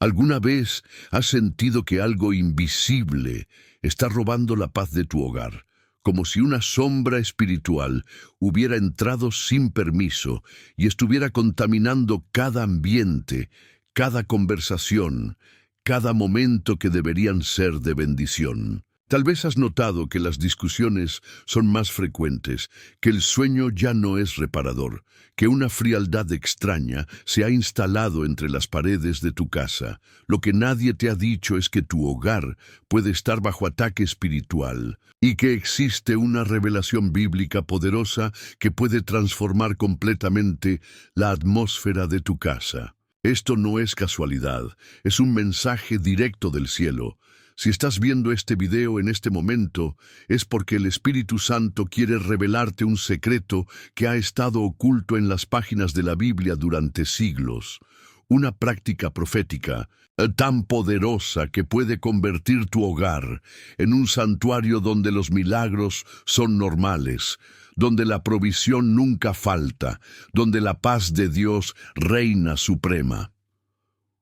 ¿Alguna vez has sentido que algo invisible está robando la paz de tu hogar? Como si una sombra espiritual hubiera entrado sin permiso y estuviera contaminando cada ambiente, cada conversación, cada momento que deberían ser de bendición. Tal vez has notado que las discusiones son más frecuentes, que el sueño ya no es reparador, que una frialdad extraña se ha instalado entre las paredes de tu casa. Lo que nadie te ha dicho es que tu hogar puede estar bajo ataque espiritual y que existe una revelación bíblica poderosa que puede transformar completamente la atmósfera de tu casa. Esto no es casualidad, es un mensaje directo del cielo. Si estás viendo este video en este momento, es porque el Espíritu Santo quiere revelarte un secreto que ha estado oculto en las páginas de la Biblia durante siglos. Una práctica profética tan poderosa que puede convertir tu hogar en un santuario donde los milagros son normales, donde la provisión nunca falta, donde la paz de Dios reina suprema.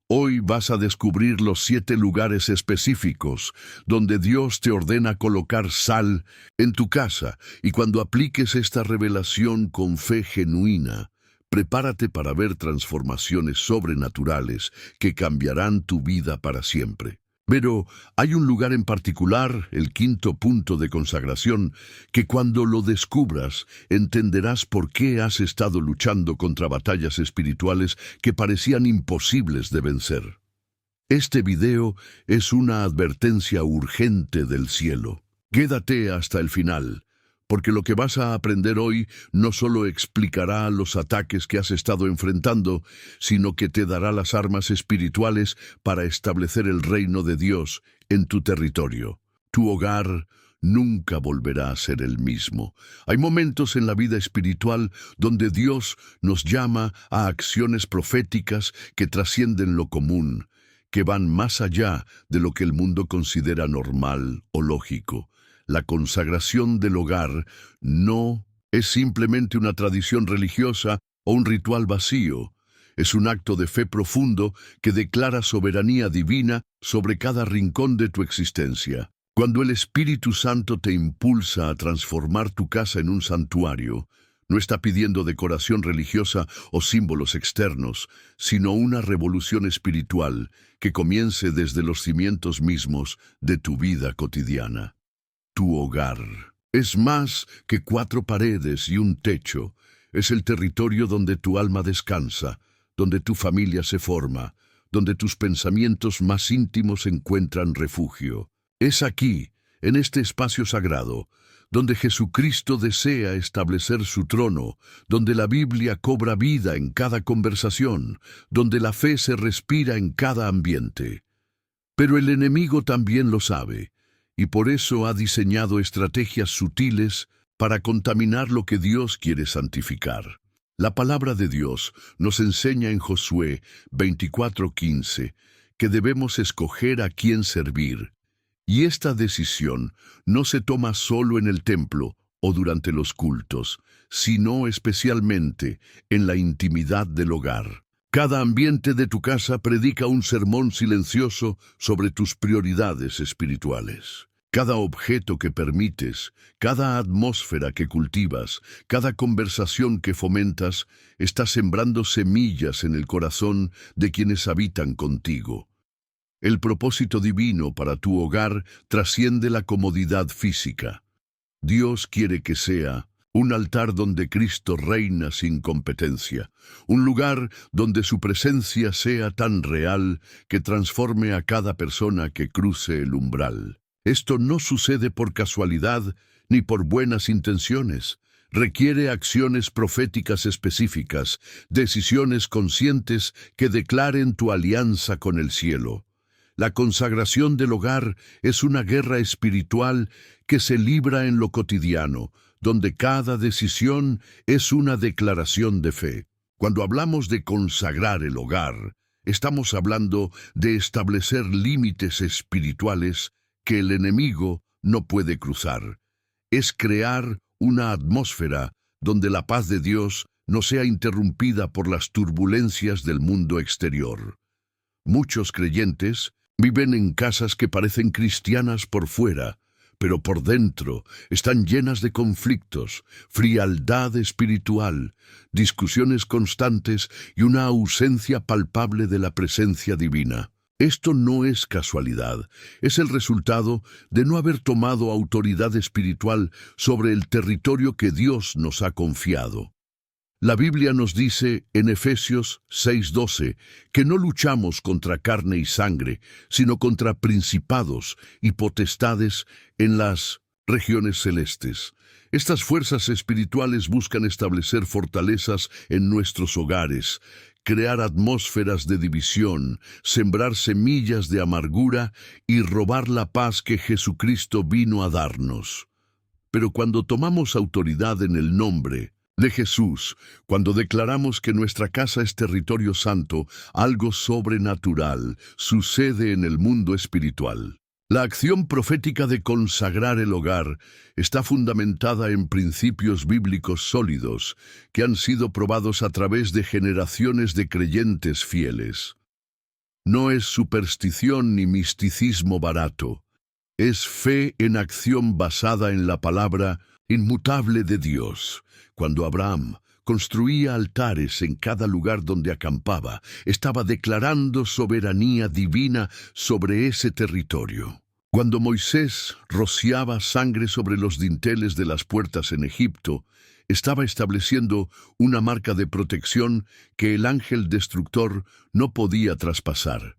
Hoy vas a descubrir los 7 lugares específicos donde Dios te ordena colocar sal en tu casa, y cuando apliques esta revelación con fe genuina, prepárate para ver transformaciones sobrenaturales que cambiarán tu vida para siempre. Pero hay un lugar en particular, el 5.º punto de consagración, que cuando lo descubras, entenderás por qué has estado luchando contra batallas espirituales que parecían imposibles de vencer. Este video es una advertencia urgente del cielo. Quédate hasta el final, porque lo que vas a aprender hoy no solo explicará los ataques que has estado enfrentando, sino que te dará las armas espirituales para establecer el reino de Dios en tu territorio. Tu hogar nunca volverá a ser el mismo. Hay momentos en la vida espiritual donde Dios nos llama a acciones proféticas que trascienden lo común, que van más allá de lo que el mundo considera normal o lógico. La consagración del hogar no es simplemente una tradición religiosa o un ritual vacío. Es un acto de fe profundo que declara soberanía divina sobre cada rincón de tu existencia. Cuando el Espíritu Santo te impulsa a transformar tu casa en un santuario, no está pidiendo decoración religiosa o símbolos externos, sino una revolución espiritual que comience desde los cimientos mismos de tu vida cotidiana. Tu hogar es más que 4 paredes y un techo. Es el territorio donde tu alma descansa, donde tu familia se forma, donde tus pensamientos más íntimos encuentran refugio. Es aquí, en este espacio sagrado, donde Jesucristo desea establecer su trono, donde la Biblia cobra vida en cada conversación, donde la fe se respira en cada ambiente. Pero el enemigo también lo sabe, y por eso ha diseñado estrategias sutiles para contaminar lo que Dios quiere santificar. La palabra de Dios nos enseña en Josué 24:15 que debemos escoger a quién servir, y esta decisión no se toma solo en el templo o durante los cultos, sino especialmente en la intimidad del hogar. Cada ambiente de tu casa predica un sermón silencioso sobre tus prioridades espirituales. Cada objeto que permites, cada atmósfera que cultivas, cada conversación que fomentas, está sembrando semillas en el corazón de quienes habitan contigo. El propósito divino para tu hogar trasciende la comodidad física. Dios quiere que sea un altar donde Cristo reina sin competencia, un lugar donde su presencia sea tan real que transforme a cada persona que cruce el umbral. Esto no sucede por casualidad ni por buenas intenciones. Requiere acciones proféticas específicas, decisiones conscientes que declaren tu alianza con el cielo. La consagración del hogar es una guerra espiritual que se libra en lo cotidiano, donde cada decisión es una declaración de fe. Cuando hablamos de consagrar el hogar, estamos hablando de establecer límites espirituales que el enemigo no puede cruzar. Es crear una atmósfera donde la paz de Dios no sea interrumpida por las turbulencias del mundo exterior. Muchos creyentes viven en casas que parecen cristianas por fuera, pero por dentro están llenas de conflictos, frialdad espiritual, discusiones constantes y una ausencia palpable de la presencia divina. Esto no es casualidad, es el resultado de no haber tomado autoridad espiritual sobre el territorio que Dios nos ha confiado. La Biblia nos dice en Efesios 6:12 que no luchamos contra carne y sangre, sino contra principados y potestades en las regiones celestes. Estas fuerzas espirituales buscan establecer fortalezas en nuestros hogares, crear atmósferas de división, sembrar semillas de amargura y robar la paz que Jesucristo vino a darnos. Pero cuando tomamos autoridad en el nombre de Jesús, cuando declaramos que nuestra casa es territorio santo, algo sobrenatural sucede en el mundo espiritual. La acción profética de consagrar el hogar está fundamentada en principios bíblicos sólidos que han sido probados a través de generaciones de creyentes fieles. No es superstición ni misticismo barato, es fe en acción basada en la palabra inmutable de Dios. Cuando Abraham construía altares en cada lugar donde acampaba, estaba declarando soberanía divina sobre ese territorio. Cuando Moisés rociaba sangre sobre los dinteles de las puertas en Egipto, estaba estableciendo una marca de protección que el ángel destructor no podía traspasar.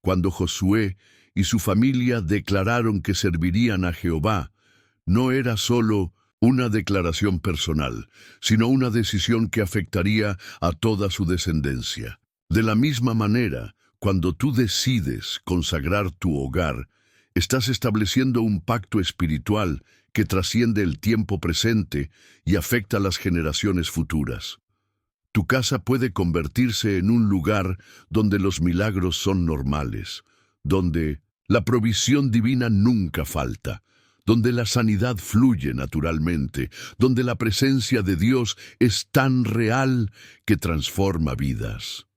Cuando Josué y su familia declararon que servirían a Jehová, no era solo una declaración personal, sino una decisión que afectaría a toda su descendencia. De la misma manera, cuando tú decides consagrar tu hogar, estás estableciendo un pacto espiritual que trasciende el tiempo presente y afecta a las generaciones futuras. Tu casa puede convertirse en un lugar donde los milagros son normales, donde la provisión divina nunca falta, donde la sanidad fluye naturalmente, donde la presencia de Dios es tan real que transforma vidas.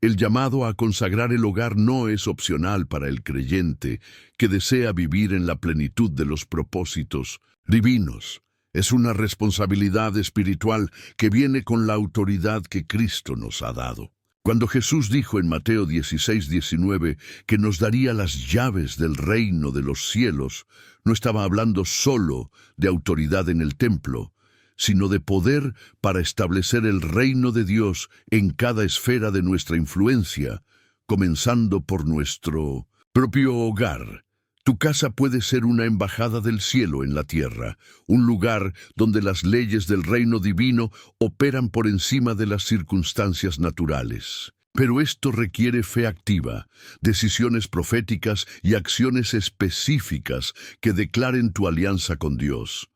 El llamado a consagrar el hogar no es opcional para el creyente que desea vivir en la plenitud de los propósitos divinos. Es una responsabilidad espiritual que viene con la autoridad que Cristo nos ha dado. Cuando Jesús dijo en Mateo 16:19 que nos daría las llaves del reino de los cielos, no estaba hablando solo de autoridad en el templo, sino de poder para establecer el reino de Dios en cada esfera de nuestra influencia, comenzando por nuestro propio hogar. Tu casa puede ser una embajada del cielo en la tierra, un lugar donde las leyes del reino divino operan por encima de las circunstancias naturales. Pero esto requiere fe activa, decisiones proféticas y acciones específicas que declaren tu alianza con Dios.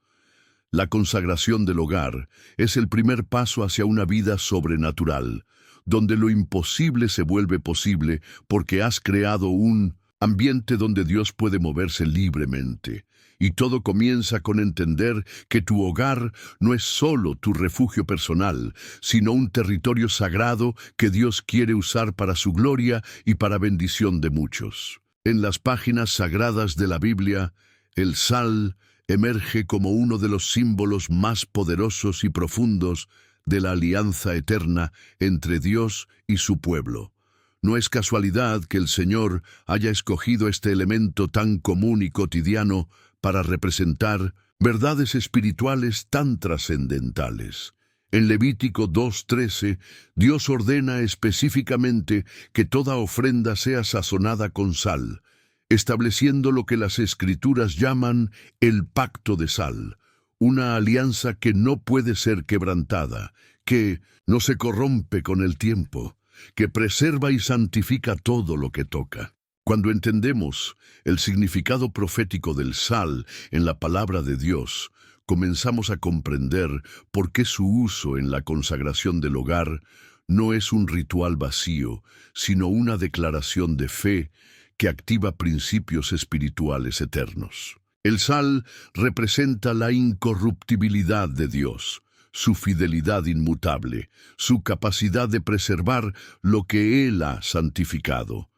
La consagración del hogar es el primer paso hacia una vida sobrenatural, donde lo imposible se vuelve posible porque has creado un ambiente donde Dios puede moverse libremente. Y todo comienza con entender que tu hogar no es solo tu refugio personal, sino un territorio sagrado que Dios quiere usar para su gloria y para bendición de muchos. En las páginas sagradas de la Biblia, el sal emerge como uno de los símbolos más poderosos y profundos de la alianza eterna entre Dios y su pueblo. No es casualidad que el Señor haya escogido este elemento tan común y cotidiano para representar verdades espirituales tan trascendentales. En Levítico 2:13, Dios ordena específicamente que toda ofrenda sea sazonada con sal, estableciendo lo que las Escrituras llaman el pacto de sal, una alianza que no puede ser quebrantada, que no se corrompe con el tiempo, que preserva y santifica todo lo que toca. Cuando entendemos el significado profético del sal en la palabra de Dios, comenzamos a comprender por qué su uso en la consagración del hogar no es un ritual vacío, sino una declaración de fe que activa principios espirituales eternos. El sal representa la incorruptibilidad de Dios, su fidelidad inmutable, su capacidad de preservar lo que Él ha santificado.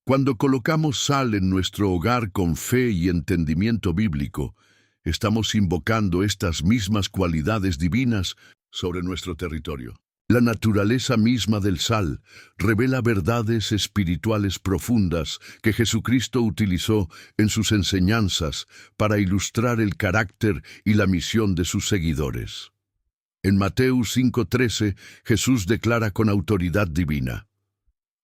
Cuando colocamos sal en nuestro hogar con fe y entendimiento bíblico, estamos invocando estas mismas cualidades divinas sobre nuestro territorio. La naturaleza misma del sal revela verdades espirituales profundas que Jesucristo utilizó en sus enseñanzas para ilustrar el carácter y la misión de sus seguidores. En Mateo 5:13, Jesús declara con autoridad divina: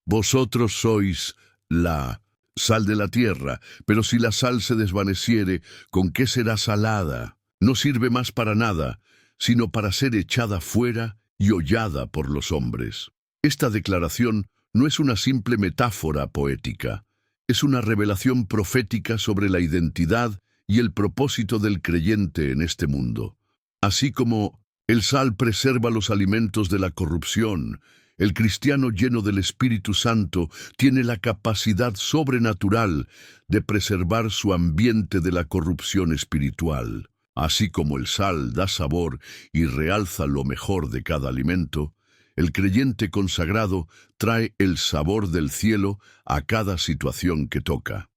«Vosotros sois la sal de la tierra, pero si la sal se desvaneciere, ¿con qué será salada? No sirve más para nada, sino para ser echada fuera y hollada por los hombres». Esta declaración no es una simple metáfora poética, es una revelación profética sobre la identidad y el propósito del creyente en este mundo. Así como el sal preserva los alimentos de la corrupción, el cristiano lleno del Espíritu Santo tiene la capacidad sobrenatural de preservar su ambiente de la corrupción espiritual. Así como el sal da sabor y realza lo mejor de cada alimento, el creyente consagrado trae el sabor del cielo a cada situación que toca.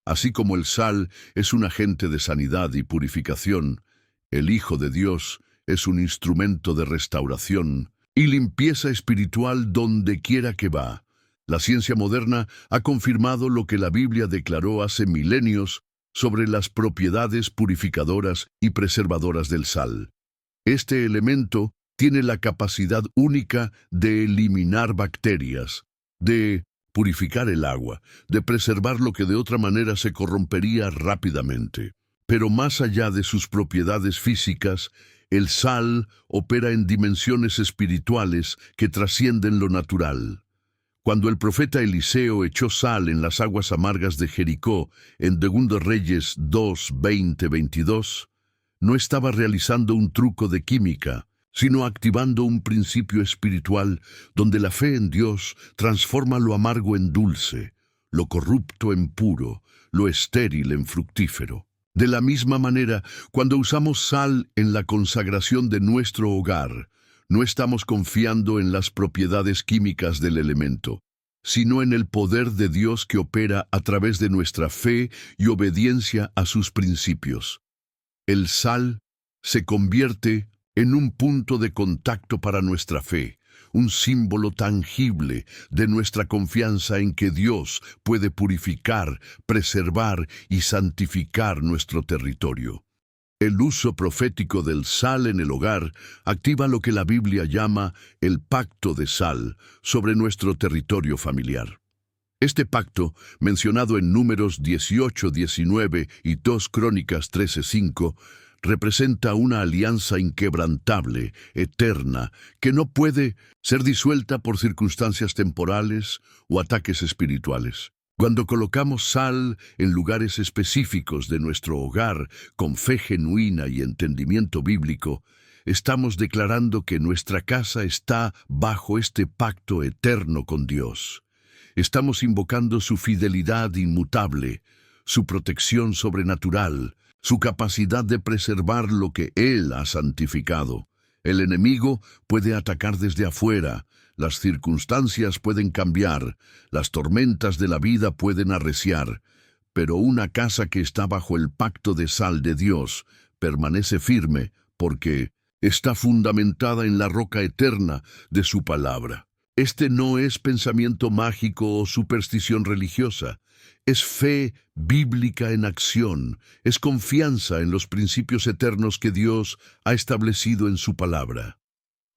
Así como el sal es un agente de sanidad y purificación, el Hijo de Dios es un instrumento de restauración y limpieza espiritual donde quiera que va. La ciencia moderna ha confirmado lo que la Biblia declaró hace milenios sobre las propiedades purificadoras y preservadoras del sal. Este elemento tiene la capacidad única de eliminar bacterias, de purificar el agua, de preservar lo que de otra manera se corrompería rápidamente. Pero más allá de sus propiedades físicas, el sal opera en dimensiones espirituales que trascienden lo natural. Cuando el profeta Eliseo echó sal en las aguas amargas de Jericó en 2 Reyes 2, 20-22, no estaba realizando un truco de química, sino activando un principio espiritual donde la fe en Dios transforma lo amargo en dulce, lo corrupto en puro, lo estéril en fructífero. De la misma manera, cuando usamos sal en la consagración de nuestro hogar, no estamos confiando en las propiedades químicas del elemento, sino en el poder de Dios que opera a través de nuestra fe y obediencia a sus principios. El sal se convierte en un punto de contacto para nuestra fe, un símbolo tangible de nuestra confianza en que Dios puede purificar, preservar y santificar nuestro territorio. El uso profético del sal en el hogar activa lo que la Biblia llama el pacto de sal sobre nuestro territorio familiar. Este pacto, mencionado en Números 18:19 y 2 Crónicas 13:5, representa una alianza inquebrantable, eterna, que no puede ser disuelta por circunstancias temporales o ataques espirituales. Cuando colocamos sal en lugares específicos de nuestro hogar con fe genuina y entendimiento bíblico, estamos declarando que nuestra casa está bajo este pacto eterno con Dios. Estamos invocando su fidelidad inmutable, su protección sobrenatural, su capacidad de preservar lo que Él ha santificado. El enemigo puede atacar desde afuera, las circunstancias pueden cambiar, las tormentas de la vida pueden arreciar, pero una casa que está bajo el pacto de sal de Dios permanece firme porque está fundamentada en la roca eterna de su palabra. Este no es pensamiento mágico o superstición religiosa, es fe bíblica en acción, es confianza en los principios eternos que Dios ha establecido en su palabra.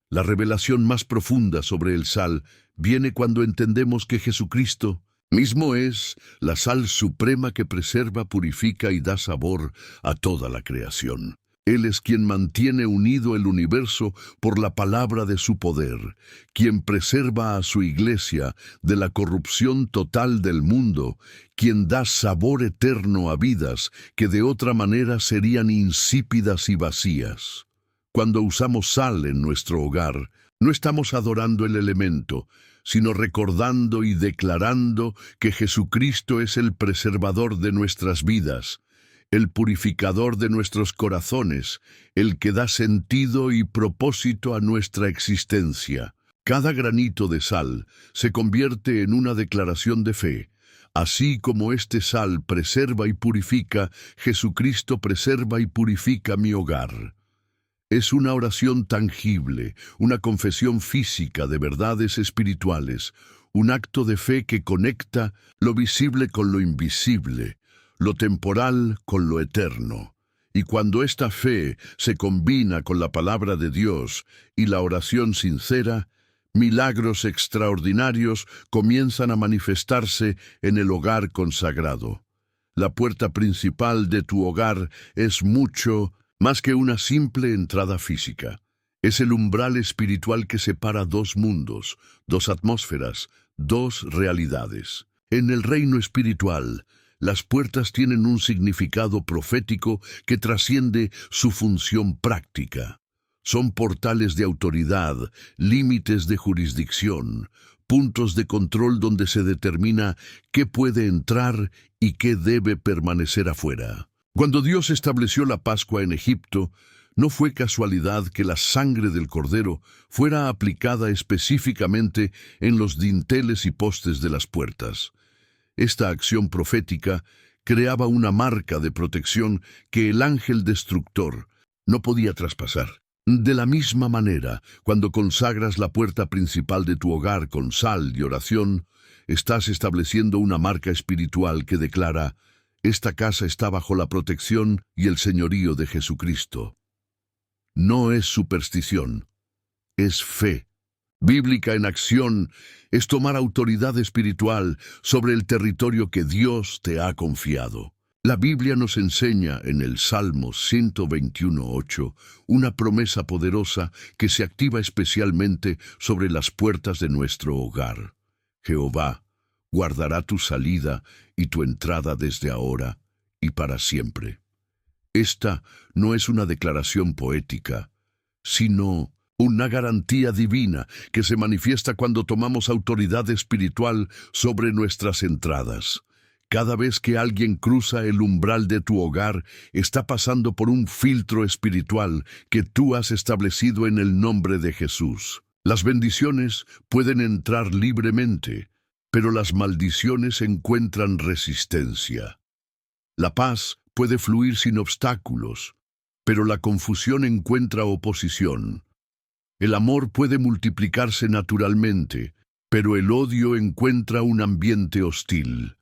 La revelación más profunda sobre el sal viene cuando entendemos que Jesucristo mismo es la sal suprema que preserva, purifica y da sabor a toda la creación. Él es quien mantiene unido el universo por la palabra de su poder, quien preserva a su iglesia de la corrupción total del mundo, quien da sabor eterno a vidas que de otra manera serían insípidas y vacías. Cuando usamos sal en nuestro hogar, no estamos adorando el elemento, sino recordando y declarando que Jesucristo es el preservador de nuestras vidas, el purificador de nuestros corazones, el que da sentido y propósito a nuestra existencia. Cada granito de sal se convierte en una declaración de fe. Así como este sal preserva y purifica, Jesucristo preserva y purifica mi hogar. Es una oración tangible, una confesión física de verdades espirituales, un acto de fe que conecta lo visible con lo invisible, lo temporal con lo eterno. Y cuando esta fe se combina con la palabra de Dios y la oración sincera, milagros extraordinarios comienzan a manifestarse en el hogar consagrado. La puerta principal de tu hogar es mucho más que una simple entrada física. Es el umbral espiritual que separa dos mundos, dos atmósferas, dos realidades. En el reino espiritual, las puertas tienen un significado profético que trasciende su función práctica. Son portales de autoridad, límites de jurisdicción, puntos de control donde se determina qué puede entrar y qué debe permanecer afuera. Cuando Dios estableció la Pascua en Egipto, no fue casualidad que la sangre del cordero fuera aplicada específicamente en los dinteles y postes de las puertas. Esta acción profética creaba una marca de protección que el ángel destructor no podía traspasar. De la misma manera, cuando consagras la puerta principal de tu hogar con sal y oración, estás estableciendo una marca espiritual que declara: esta casa está bajo la protección y el señorío de Jesucristo. No es superstición, es fe. Bíblica en acción es tomar autoridad espiritual sobre el territorio que Dios te ha confiado. La Biblia nos enseña en el Salmo 121:8 una promesa poderosa que se activa especialmente sobre las puertas de nuestro hogar. Jehová guardará tu salida y tu entrada desde ahora y para siempre. Esta no es una declaración poética, sino una garantía divina que se manifiesta cuando tomamos autoridad espiritual sobre nuestras entradas. Cada vez que alguien cruza el umbral de tu hogar, está pasando por un filtro espiritual que tú has establecido en el nombre de Jesús. Las bendiciones pueden entrar libremente, pero las maldiciones encuentran resistencia. La paz puede fluir sin obstáculos, pero la confusión encuentra oposición. El amor puede multiplicarse naturalmente, pero el odio encuentra un ambiente hostil.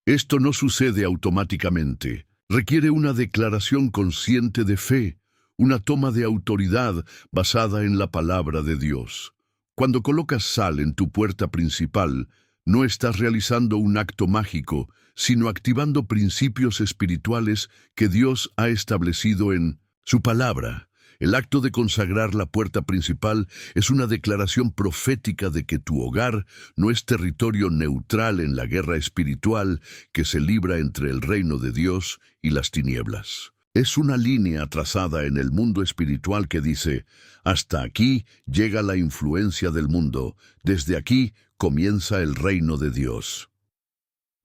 Esto no sucede automáticamente. Requiere una declaración consciente de fe, una toma de autoridad basada en la palabra de Dios. Cuando colocas sal en tu puerta principal, no estás realizando un acto mágico, sino activando principios espirituales que Dios ha establecido en su palabra. El acto de consagrar la puerta principal es una declaración profética de que tu hogar no es territorio neutral en la guerra espiritual que se libra entre el reino de Dios y las tinieblas. Es una línea trazada en el mundo espiritual que dice: hasta aquí llega la influencia del mundo, desde aquí comienza el reino de Dios.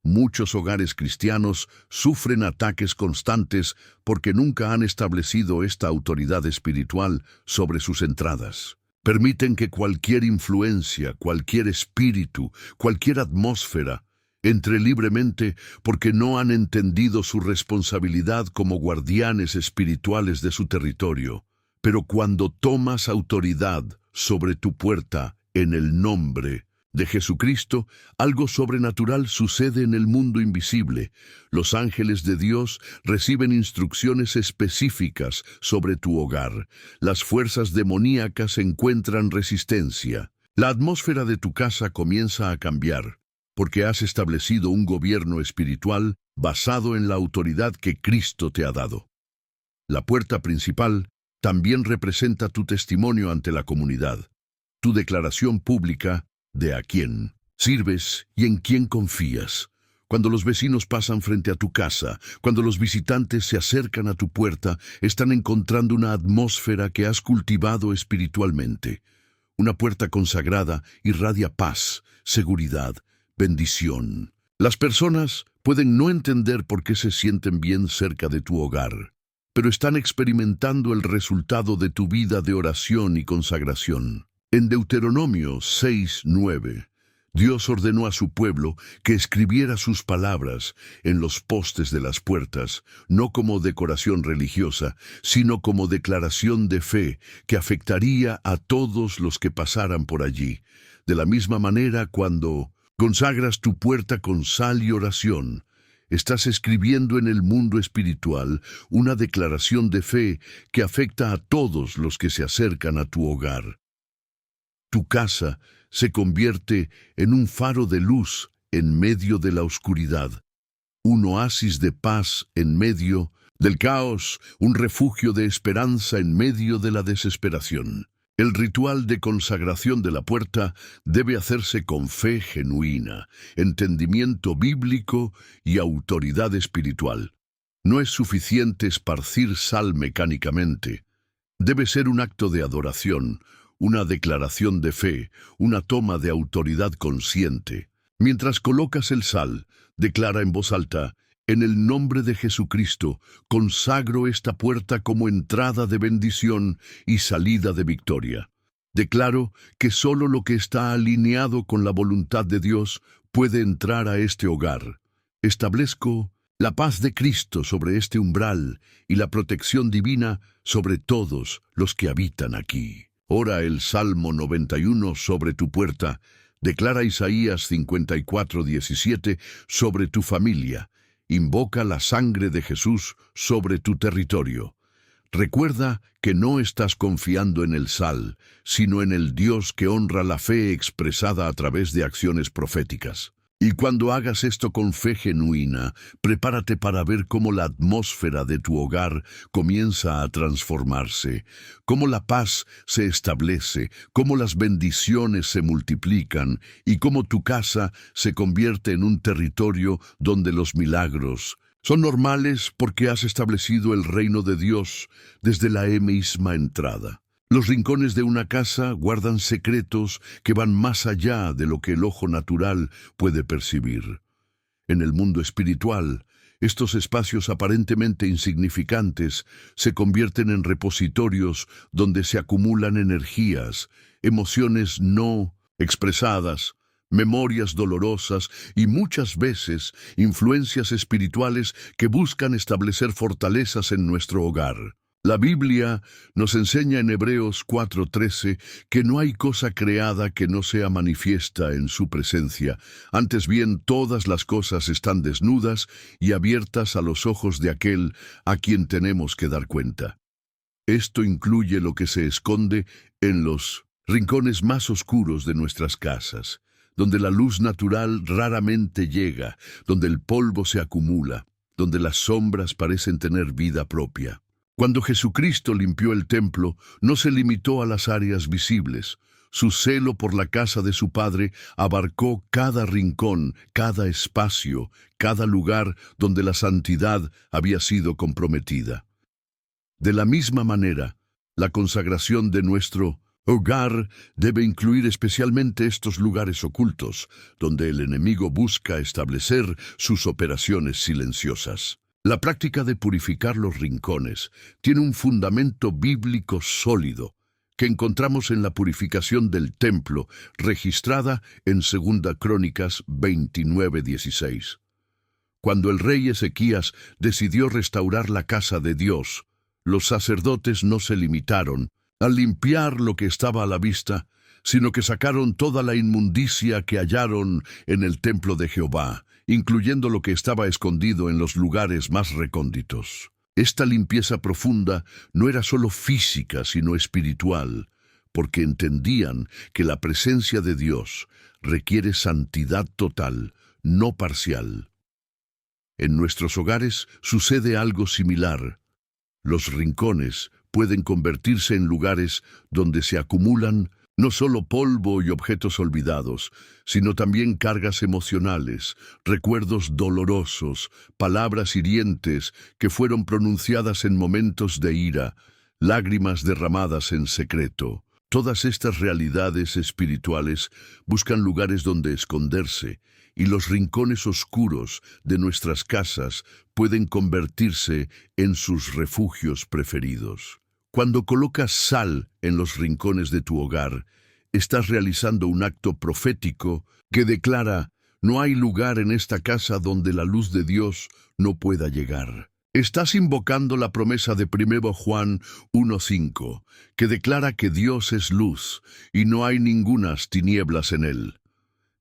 Muchos hogares cristianos sufren ataques constantes porque nunca han establecido esta autoridad espiritual sobre sus entradas. Permiten que cualquier influencia, cualquier espíritu, cualquier atmósfera entre libremente porque no han entendido su responsabilidad como guardianes espirituales de su territorio. Pero cuando tomas autoridad sobre tu puerta en el nombre de Jesucristo, algo sobrenatural sucede en el mundo invisible. Los ángeles de Dios reciben instrucciones específicas sobre tu hogar. Las fuerzas demoníacas encuentran resistencia. La atmósfera de tu casa comienza a cambiar, porque has establecido un gobierno espiritual basado en la autoridad que Cristo te ha dado. La puerta principal también representa tu testimonio ante la comunidad, tu declaración pública de a quién sirves y en quién confías. Cuando los vecinos pasan frente a tu casa, cuando los visitantes se acercan a tu puerta, están encontrando una atmósfera que has cultivado espiritualmente. Una puerta consagrada irradia paz, seguridad, bendición. Las personas Pueden no entender por qué se sienten bien cerca de tu hogar, pero están experimentando el resultado de tu vida de oración y consagración. En Deuteronomio 6:9, Dios ordenó a su pueblo que escribiera sus palabras en los postes de las puertas, no como decoración religiosa, sino como declaración de fe que afectaría a todos los que pasaran por allí. De la misma manera, cuando consagras tu puerta con sal y oración, estás escribiendo en el mundo espiritual una declaración de fe que afecta a todos los que se acercan a tu hogar. Tu casa se convierte en un faro de luz en medio de la oscuridad, un oasis de paz en medio del caos, un refugio de esperanza en medio de la desesperación. El ritual de consagración de la puerta debe hacerse con fe genuina, entendimiento bíblico y autoridad espiritual. No es suficiente esparcir sal mecánicamente. Debe ser un acto de adoración, una declaración de fe, una toma de autoridad consciente. Mientras colocas el sal, declara en voz alta: en el nombre de Jesucristo, consagro esta puerta como entrada de bendición y salida de victoria. Declaro que solo lo que está alineado con la voluntad de Dios puede entrar a este hogar. Establezco la paz de Cristo sobre este umbral y la protección divina sobre todos los que habitan aquí. Ora el Salmo 91 sobre tu puerta. Declara Isaías 54:17 sobre tu familia. Invoca la sangre de Jesús sobre tu territorio. Recuerda que no estás confiando en el sal, sino en el Dios que honra la fe expresada a través de acciones proféticas. Y cuando hagas esto con fe genuina, prepárate para ver cómo la atmósfera de tu hogar comienza a transformarse, cómo la paz se establece, cómo las bendiciones se multiplican y cómo tu casa se convierte en un territorio donde los milagros son normales porque has establecido el reino de Dios desde la misma entrada. Los rincones de una casa guardan secretos que van más allá de lo que el ojo natural puede percibir. En el mundo espiritual, estos espacios aparentemente insignificantes se convierten en repositorios donde se acumulan energías, emociones no expresadas, memorias dolorosas y muchas veces influencias espirituales que buscan establecer fortalezas en nuestro hogar. La Biblia nos enseña en Hebreos 4:13 que no hay cosa creada que no sea manifiesta en su presencia. Antes bien, todas las cosas están desnudas y abiertas a los ojos de aquel a quien tenemos que dar cuenta. Esto incluye lo que se esconde en los rincones más oscuros de nuestras casas, donde la luz natural raramente llega, donde el polvo se acumula, donde las sombras parecen tener vida propia. Cuando Jesucristo limpió el templo, no se limitó a las áreas visibles. Su celo por la casa de su Padre abarcó cada rincón, cada espacio, cada lugar donde la santidad había sido comprometida. De la misma manera, la consagración de nuestro hogar debe incluir especialmente estos lugares ocultos, donde el enemigo busca establecer sus operaciones silenciosas. La práctica de purificar los rincones tiene un fundamento bíblico sólido que encontramos en la purificación del templo, registrada en 2 Crónicas 29:16. Cuando el rey Ezequías decidió restaurar la casa de Dios, los sacerdotes no se limitaron a limpiar lo que estaba a la vista, sino que sacaron toda la inmundicia que hallaron en el templo de Jehová, incluyendo lo que estaba escondido en los lugares más recónditos. Esta limpieza profunda no era solo física, sino espiritual, porque entendían que la presencia de Dios requiere santidad total, no parcial. En nuestros hogares sucede algo similar. Los rincones pueden convertirse en lugares donde se acumulan no solo polvo y objetos olvidados, sino también cargas emocionales, recuerdos dolorosos, palabras hirientes que fueron pronunciadas en momentos de ira, lágrimas derramadas en secreto. Todas estas realidades espirituales buscan lugares donde esconderse, y los rincones oscuros de nuestras casas pueden convertirse en sus refugios preferidos. Cuando colocas sal en los rincones de tu hogar, estás realizando un acto profético que declara: no hay lugar en esta casa donde la luz de Dios no pueda llegar. Estás invocando la promesa de 1 Juan 1:5, que declara que Dios es luz y no hay ningunas tinieblas en él.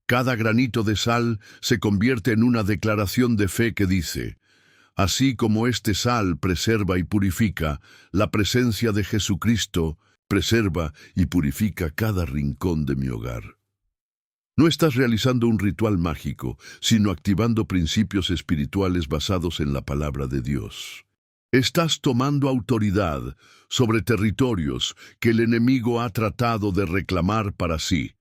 Cada granito de sal se convierte en una declaración de fe que dice: así como este sal preserva y purifica, la presencia de Jesucristo preserva y purifica cada rincón de mi hogar. No estás realizando un ritual mágico, sino activando principios espirituales basados en la palabra de Dios. Estás tomando autoridad sobre territorios que el enemigo ha tratado de reclamar para sí.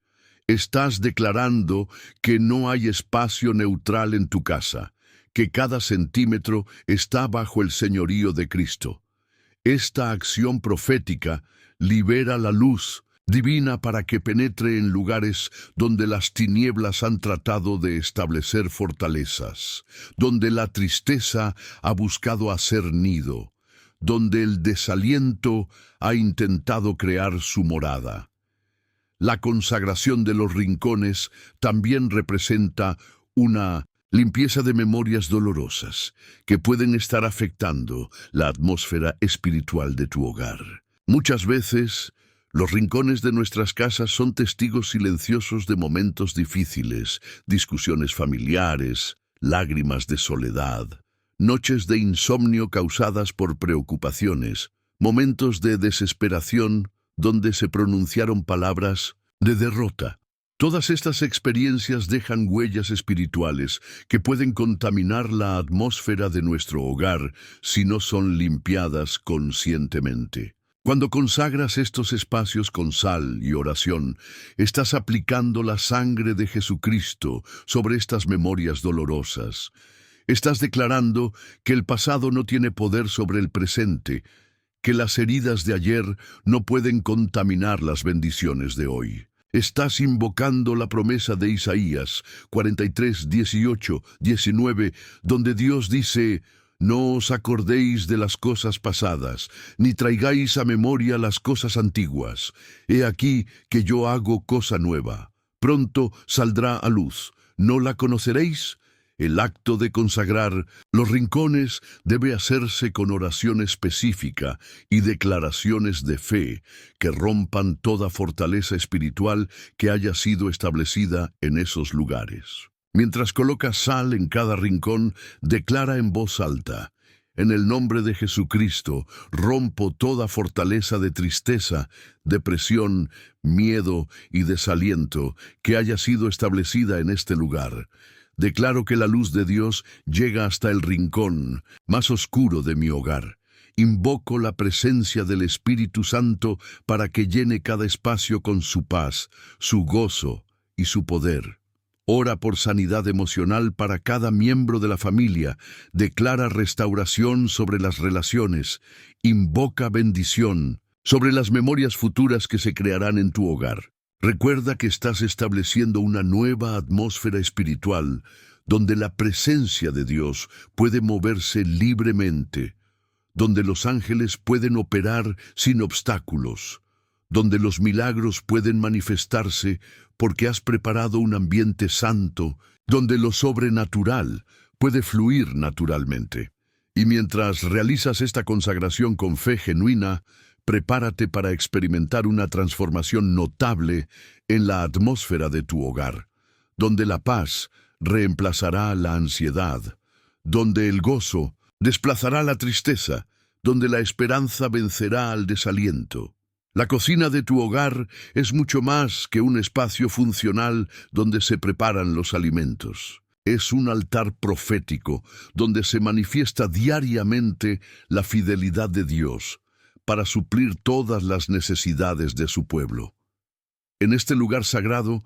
Estás declarando que no hay espacio neutral en tu casa, que cada centímetro está bajo el señorío de Cristo. Esta acción profética libera la luz divina para que penetre en lugares donde las tinieblas han tratado de establecer fortalezas, donde la tristeza ha buscado hacer nido, donde el desaliento ha intentado crear su morada. La consagración de los rincones también representa una limpieza de memorias dolorosas que pueden estar afectando la atmósfera espiritual de tu hogar. Muchas veces, los rincones de nuestras casas son testigos silenciosos de momentos difíciles, discusiones familiares, lágrimas de soledad, noches de insomnio causadas por preocupaciones, momentos de desesperación donde se pronunciaron palabras de derrota. Todas estas experiencias dejan huellas espirituales que pueden contaminar la atmósfera de nuestro hogar si no son limpiadas conscientemente. Cuando consagras estos espacios con sal y oración, estás aplicando la sangre de Jesucristo sobre estas memorias dolorosas. Estás declarando que el pasado no tiene poder sobre el presente, que las heridas de ayer no pueden contaminar las bendiciones de hoy. Estás invocando la promesa de Isaías 43, 18, 19, donde Dios dice: no os acordéis de las cosas pasadas, ni traigáis a memoria las cosas antiguas. He aquí que yo hago cosa nueva. Pronto saldrá a luz. ¿No la conoceréis? El acto de consagrar los rincones debe hacerse con oración específica y declaraciones de fe que rompan toda fortaleza espiritual que haya sido establecida en esos lugares. Mientras colocas sal en cada rincón, declara en voz alta: en el nombre de Jesucristo, rompo toda fortaleza de tristeza, depresión, miedo y desaliento que haya sido establecida en este lugar. Declaro que la luz de Dios llega hasta el rincón más oscuro de mi hogar. Invoco la presencia del Espíritu Santo para que llene cada espacio con su paz, su gozo y su poder. Ora por sanidad emocional para cada miembro de la familia. Declara restauración sobre las relaciones. Invoca bendición sobre las memorias futuras que se crearán en tu hogar. Recuerda que estás estableciendo una nueva atmósfera espiritual donde la presencia de Dios puede moverse libremente, donde los ángeles pueden operar sin obstáculos, donde los milagros pueden manifestarse porque has preparado un ambiente santo, donde lo sobrenatural puede fluir naturalmente. Y mientras realizas esta consagración con fe genuina, prepárate para experimentar una transformación notable en la atmósfera de tu hogar, donde la paz reemplazará la ansiedad, donde el gozo desplazará la tristeza, donde la esperanza vencerá al desaliento. La cocina de tu hogar es mucho más que un espacio funcional donde se preparan los alimentos. Es un altar profético donde se manifiesta diariamente la fidelidad de Dios para suplir todas las necesidades de su pueblo. En este lugar sagrado,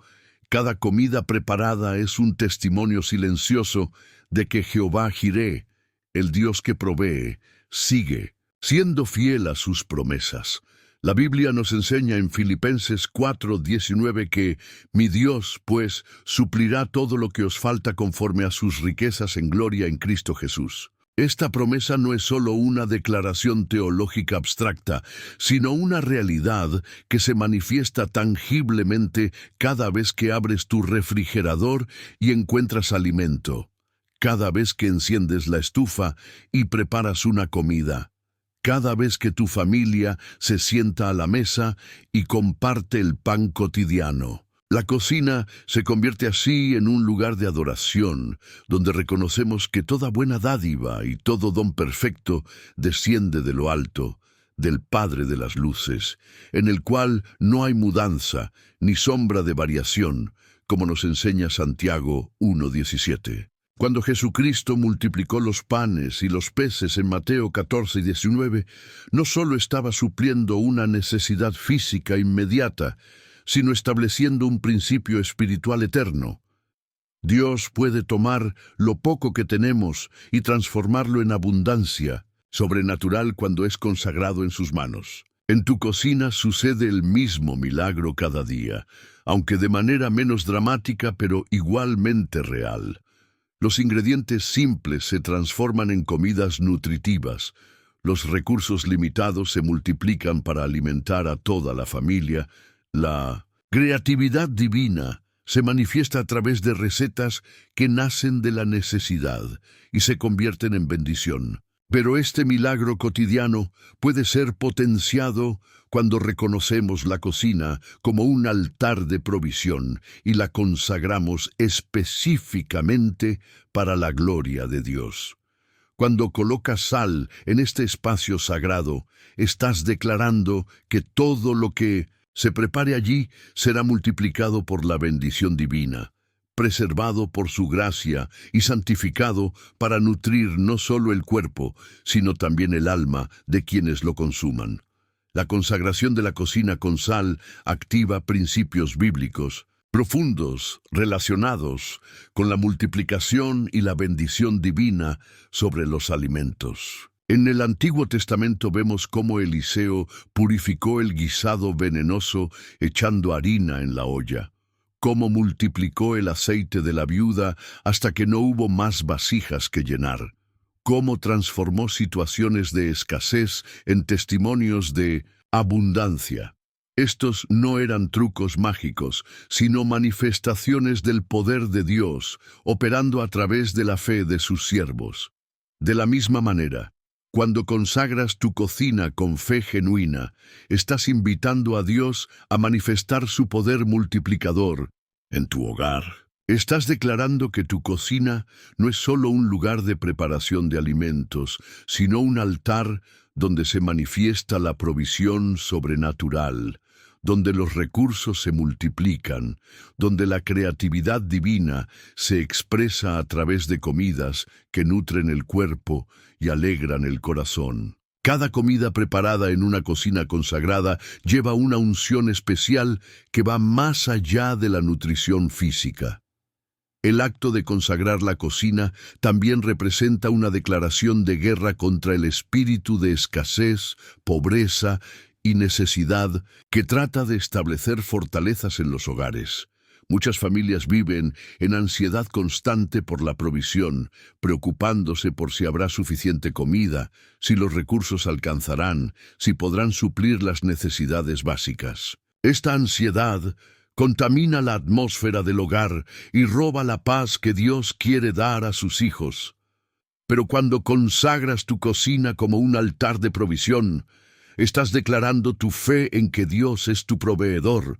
cada comida preparada es un testimonio silencioso de que Jehová Jireh, el Dios que provee, sigue siendo fiel a sus promesas. La Biblia nos enseña en Filipenses 4:19 que mi Dios, pues, suplirá todo lo que os falta conforme a sus riquezas en gloria en Cristo Jesús. Esta promesa no es solo una declaración teológica abstracta, sino una realidad que se manifiesta tangiblemente cada vez que abres tu refrigerador y encuentras alimento, cada vez que enciendes la estufa y preparas una comida, cada vez que tu familia se sienta a la mesa y comparte el pan cotidiano. La cocina se convierte así en un lugar de adoración, donde reconocemos que toda buena dádiva y todo don perfecto desciende de lo alto, del Padre de las luces, en el cual no hay mudanza ni sombra de variación, como nos enseña Santiago 1:17. Cuando Jesucristo multiplicó los panes y los peces en Mateo 14:19, no solo estaba supliendo una necesidad física inmediata, sino estableciendo un principio espiritual eterno. Dios puede tomar lo poco que tenemos y transformarlo en abundancia, sobrenatural cuando es consagrado en sus manos. En tu cocina sucede el mismo milagro cada día, aunque de manera menos dramática pero igualmente real. Los ingredientes simples se transforman en comidas nutritivas. Los recursos limitados se multiplican para alimentar a toda la familia. La creatividad divina se manifiesta a través de recetas que nacen de la necesidad y se convierten en bendición. Pero este milagro cotidiano puede ser potenciado cuando reconocemos la cocina como un altar de provisión y la consagramos específicamente para la gloria de Dios. Cuando colocas sal en este espacio sagrado, estás declarando que todo lo que se prepare allí será multiplicado por la bendición divina, preservado por su gracia y santificado para nutrir no solo el cuerpo, sino también el alma de quienes lo consuman. La consagración de la cocina con sal activa principios bíblicos profundos relacionados con la multiplicación y la bendición divina sobre los alimentos. En el Antiguo Testamento vemos cómo Eliseo purificó el guisado venenoso echando harina en la olla, cómo multiplicó el aceite de la viuda hasta que no hubo más vasijas que llenar, cómo transformó situaciones de escasez en testimonios de abundancia. Estos no eran trucos mágicos, sino manifestaciones del poder de Dios, operando a través de la fe de sus siervos. De la misma manera, cuando consagras tu cocina con fe genuina, estás invitando a Dios a manifestar su poder multiplicador en tu hogar. Estás declarando que tu cocina no es solo un lugar de preparación de alimentos, sino un altar donde se manifiesta la provisión sobrenatural, donde los recursos se multiplican, donde la creatividad divina se expresa a través de comidas que nutren el cuerpo y alegran el corazón. Cada comida preparada en una cocina consagrada lleva una unción especial que va más allá de la nutrición física. El acto de consagrar la cocina también representa una declaración de guerra contra el espíritu de escasez, pobreza y necesidad que trata de establecer fortalezas en los hogares. Muchas familias viven en ansiedad constante por la provisión, preocupándose por si habrá suficiente comida, si los recursos alcanzarán, si podrán suplir las necesidades básicas. Esta ansiedad contamina la atmósfera del hogar y roba la paz que Dios quiere dar a sus hijos. Pero cuando consagras tu cocina como un altar de provisión, estás declarando tu fe en que Dios es tu proveedor.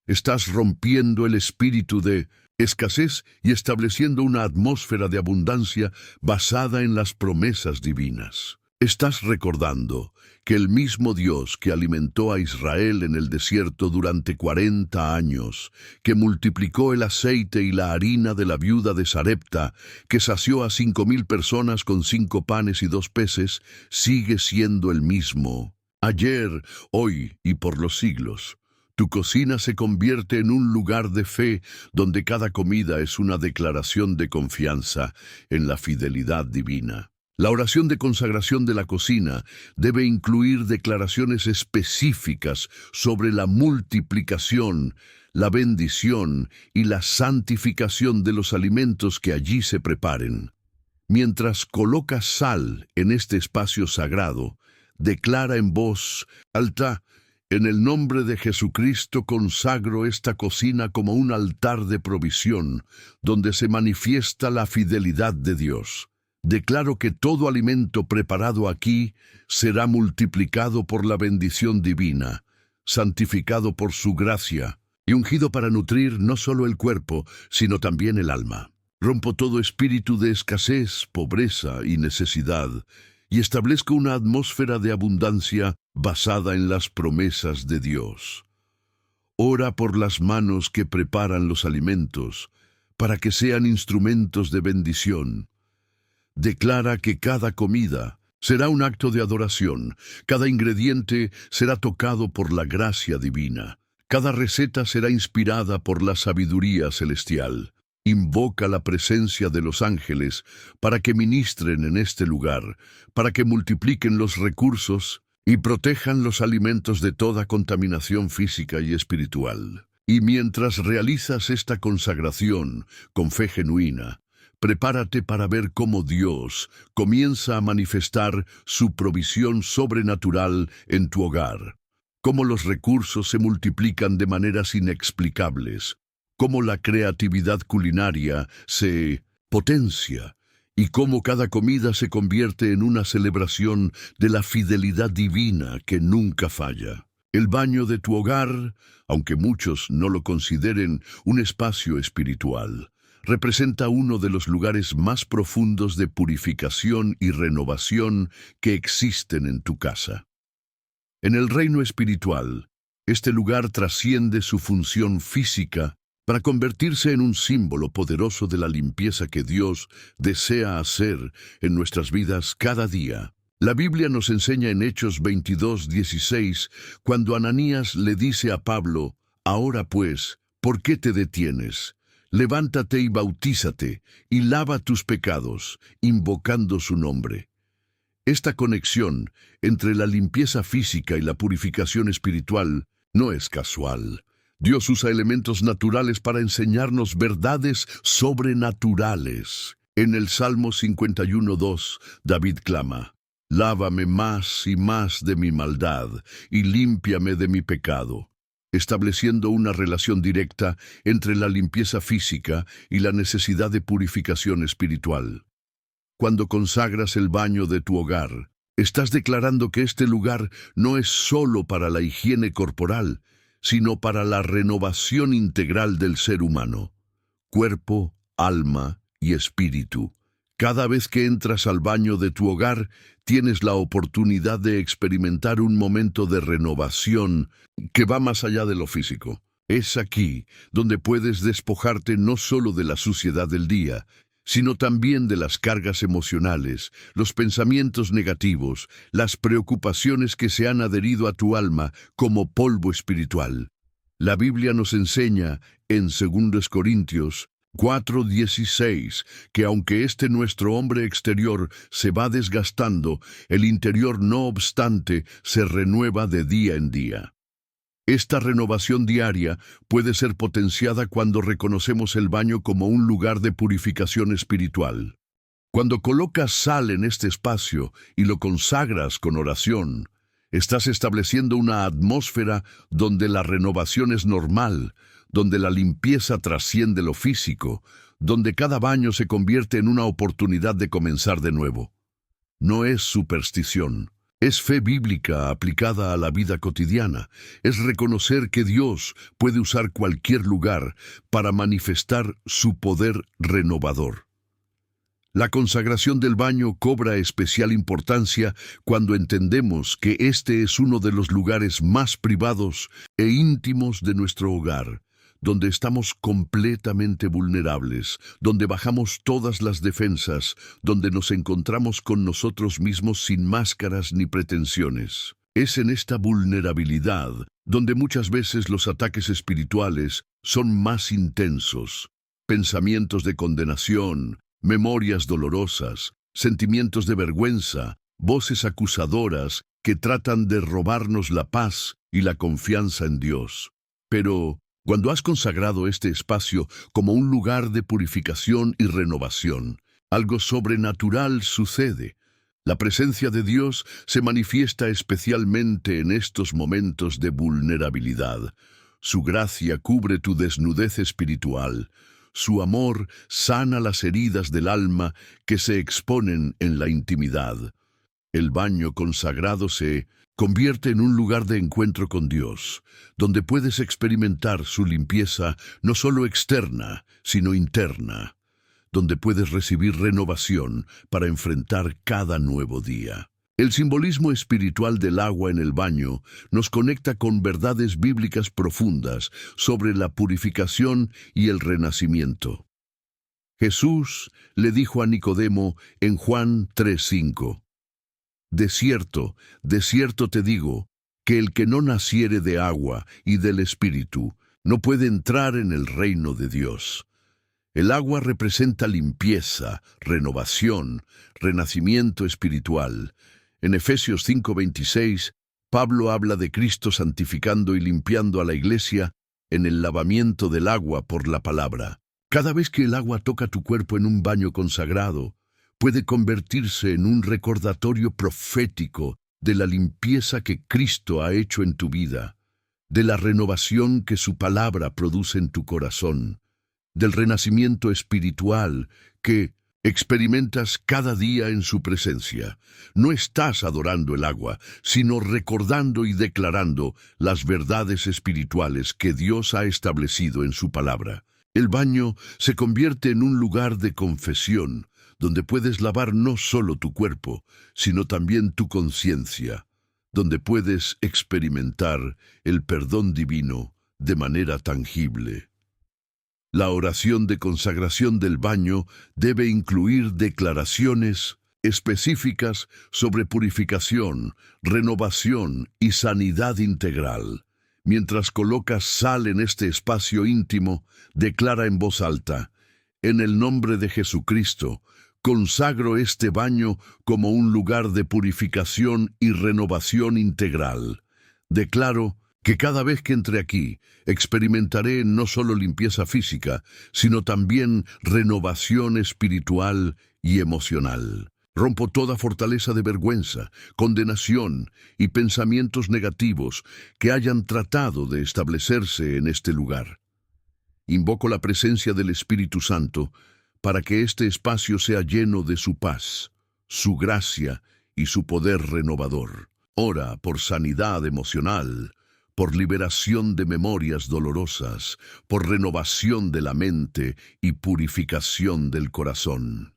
Estás rompiendo el espíritu de escasez y estableciendo una atmósfera de abundancia basada en las promesas divinas. Estás recordando que el mismo Dios que alimentó a Israel en el desierto durante 40 años, que multiplicó el aceite y la harina de la viuda de Sarepta, que sació a 5,000 personas con 5 panes y 2 peces, sigue siendo el mismo. Ayer, hoy y por los siglos. Tu cocina se convierte en un lugar de fe donde cada comida es una declaración de confianza en la fidelidad divina. La oración de consagración de la cocina debe incluir declaraciones específicas sobre la multiplicación, la bendición y la santificación de los alimentos que allí se preparen. Mientras colocas sal en este espacio sagrado, declara en voz alta: en el nombre de Jesucristo consagro esta cocina como un altar de provisión, donde se manifiesta la fidelidad de Dios. Declaro que todo alimento preparado aquí será multiplicado por la bendición divina, santificado por su gracia y ungido para nutrir no solo el cuerpo, sino también el alma. Rompo todo espíritu de escasez, pobreza y necesidad, y establezco una atmósfera de abundancia basada en las promesas de Dios. Ora por las manos que preparan los alimentos, para que sean instrumentos de bendición. Declara que cada comida será un acto de adoración, cada ingrediente será tocado por la gracia divina, cada receta será inspirada por la sabiduría celestial. Invoca la presencia de los ángeles para que ministren en este lugar, para que multipliquen los recursos y protejan los alimentos de toda contaminación física y espiritual. Y mientras realizas esta consagración con fe genuina, prepárate para ver cómo Dios comienza a manifestar su provisión sobrenatural en tu hogar, cómo los recursos se multiplican de maneras inexplicables, cómo la creatividad culinaria se potencia y cómo cada comida se convierte en una celebración de la fidelidad divina que nunca falla. El baño de tu hogar, aunque muchos no lo consideren un espacio espiritual, representa uno de los lugares más profundos de purificación y renovación que existen en tu casa. En el reino espiritual, este lugar trasciende su función física para convertirse en un símbolo poderoso de la limpieza que Dios desea hacer en nuestras vidas cada día. La Biblia nos enseña en Hechos 22:16, cuando Ananías le dice a Pablo: ahora pues, ¿por qué te detienes? Levántate y bautízate, y lava tus pecados, invocando su nombre. Esta conexión entre la limpieza física y la purificación espiritual no es casual. Dios usa elementos naturales para enseñarnos verdades sobrenaturales. En el Salmo 51:2, David clama: lávame más y más de mi maldad, y límpiame de mi pecado, estableciendo una relación directa entre la limpieza física y la necesidad de purificación espiritual. Cuando consagras el baño de tu hogar, estás declarando que este lugar no es solo para la higiene corporal, sino para la renovación integral del ser humano, cuerpo, alma y espíritu. Cada vez que entras al baño de tu hogar, tienes la oportunidad de experimentar un momento de renovación que va más allá de lo físico. Es aquí donde puedes despojarte no solo de la suciedad del día, sino también de las cargas emocionales, los pensamientos negativos, las preocupaciones que se han adherido a tu alma como polvo espiritual. La Biblia nos enseña en 2 Corintios 4:16, que aunque nuestro hombre exterior se va desgastando, el interior no obstante se renueva de día en día. Esta renovación diaria puede ser potenciada cuando reconocemos el baño como un lugar de purificación espiritual. Cuando colocas sal en este espacio y lo consagras con oración, estás estableciendo una atmósfera donde la renovación es normal, donde la limpieza trasciende lo físico, donde cada baño se convierte en una oportunidad de comenzar de nuevo. No es superstición, es fe bíblica aplicada a la vida cotidiana, es reconocer que Dios puede usar cualquier lugar para manifestar su poder renovador. La consagración del baño cobra especial importancia cuando entendemos que este es uno de los lugares más privados e íntimos de nuestro hogar, donde estamos completamente vulnerables, donde bajamos todas las defensas, donde nos encontramos con nosotros mismos sin máscaras ni pretensiones. Es en esta vulnerabilidad donde muchas veces los ataques espirituales son más intensos. Pensamientos de condenación, memorias dolorosas, sentimientos de vergüenza, voces acusadoras que tratan de robarnos la paz y la confianza en Dios. Pero cuando has consagrado este espacio como un lugar de purificación y renovación, algo sobrenatural sucede. La presencia de Dios se manifiesta especialmente en estos momentos de vulnerabilidad. Su gracia cubre tu desnudez espiritual. Su amor sana las heridas del alma que se exponen en la intimidad. El baño consagrado se convierte en un lugar de encuentro con Dios, donde puedes experimentar su limpieza no solo externa, sino interna, donde puedes recibir renovación para enfrentar cada nuevo día. El simbolismo espiritual del agua en el baño nos conecta con verdades bíblicas profundas sobre la purificación y el renacimiento. Jesús le dijo a Nicodemo en Juan 3:5, de cierto te digo, que el que no naciere de agua y del Espíritu no puede entrar en el reino de Dios. El agua representa limpieza, renovación, renacimiento espiritual. En Efesios 5:26, Pablo habla de Cristo santificando y limpiando a la iglesia en el lavamiento del agua por la palabra. Cada vez que el agua toca tu cuerpo en un baño consagrado, puede convertirse en un recordatorio profético de la limpieza que Cristo ha hecho en tu vida, de la renovación que su palabra produce en tu corazón, del renacimiento espiritual que experimentas cada día en su presencia. No estás adorando el agua, sino recordando y declarando las verdades espirituales que Dios ha establecido en su palabra. El baño se convierte en un lugar de confesión, donde puedes lavar no solo tu cuerpo, sino también tu conciencia, donde puedes experimentar el perdón divino de manera tangible. La oración de consagración del baño debe incluir declaraciones específicas sobre purificación, renovación y sanidad integral. Mientras colocas sal en este espacio íntimo, declara en voz alta: en el nombre de Jesucristo, consagro este baño como un lugar de purificación y renovación integral. Declaro que cada vez que entre aquí, experimentaré no solo limpieza física, sino también renovación espiritual y emocional. Rompo toda fortaleza de vergüenza, condenación y pensamientos negativos que hayan tratado de establecerse en este lugar. Invoco la presencia del Espíritu Santo para que este espacio sea lleno de su paz, su gracia y su poder renovador. Ora por sanidad emocional, por liberación de memorias dolorosas, por renovación de la mente y purificación del corazón.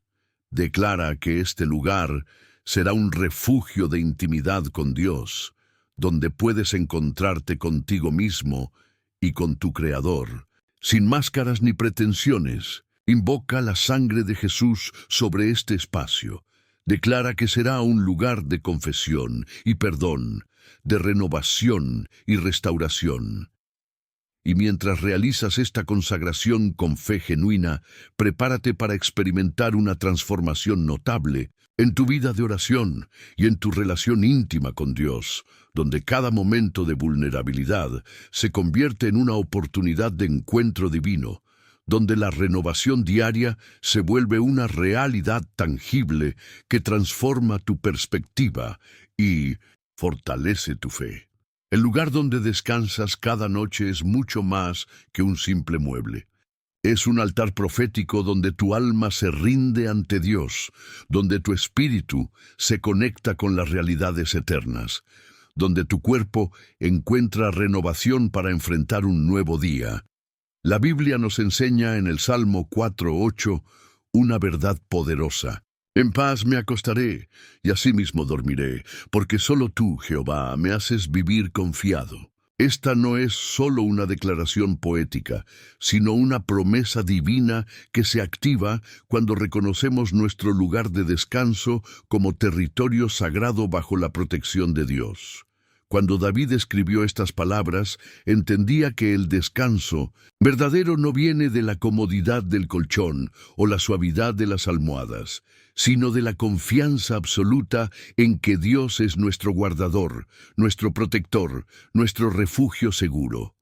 Declara que este lugar será un refugio de intimidad con Dios, donde puedes encontrarte contigo mismo y con tu Creador, sin máscaras ni pretensiones. Invoca la sangre de Jesús sobre este espacio. Declara que será un lugar de confesión y perdón, de renovación y restauración. Y mientras realizas esta consagración con fe genuina, prepárate para experimentar una transformación notable en tu vida de oración y en tu relación íntima con Dios, donde cada momento de vulnerabilidad se convierte en una oportunidad de encuentro divino, donde la renovación diaria se vuelve una realidad tangible que transforma tu perspectiva y fortalece tu fe. El lugar donde descansas cada noche es mucho más que un simple mueble. Es un altar profético donde tu alma se rinde ante Dios, donde tu espíritu se conecta con las realidades eternas, donde tu cuerpo encuentra renovación para enfrentar un nuevo día. La Biblia nos enseña en el Salmo 4:8 una verdad poderosa. En paz me acostaré y asimismo dormiré, porque solo tú, Jehová, me haces vivir confiado. Esta no es solo una declaración poética, sino una promesa divina que se activa cuando reconocemos nuestro lugar de descanso como territorio sagrado bajo la protección de Dios. Cuando David escribió estas palabras, entendía que el descanso verdadero no viene de la comodidad del colchón o la suavidad de las almohadas, sino de la confianza absoluta en que Dios es nuestro guardador, nuestro protector, nuestro refugio seguro.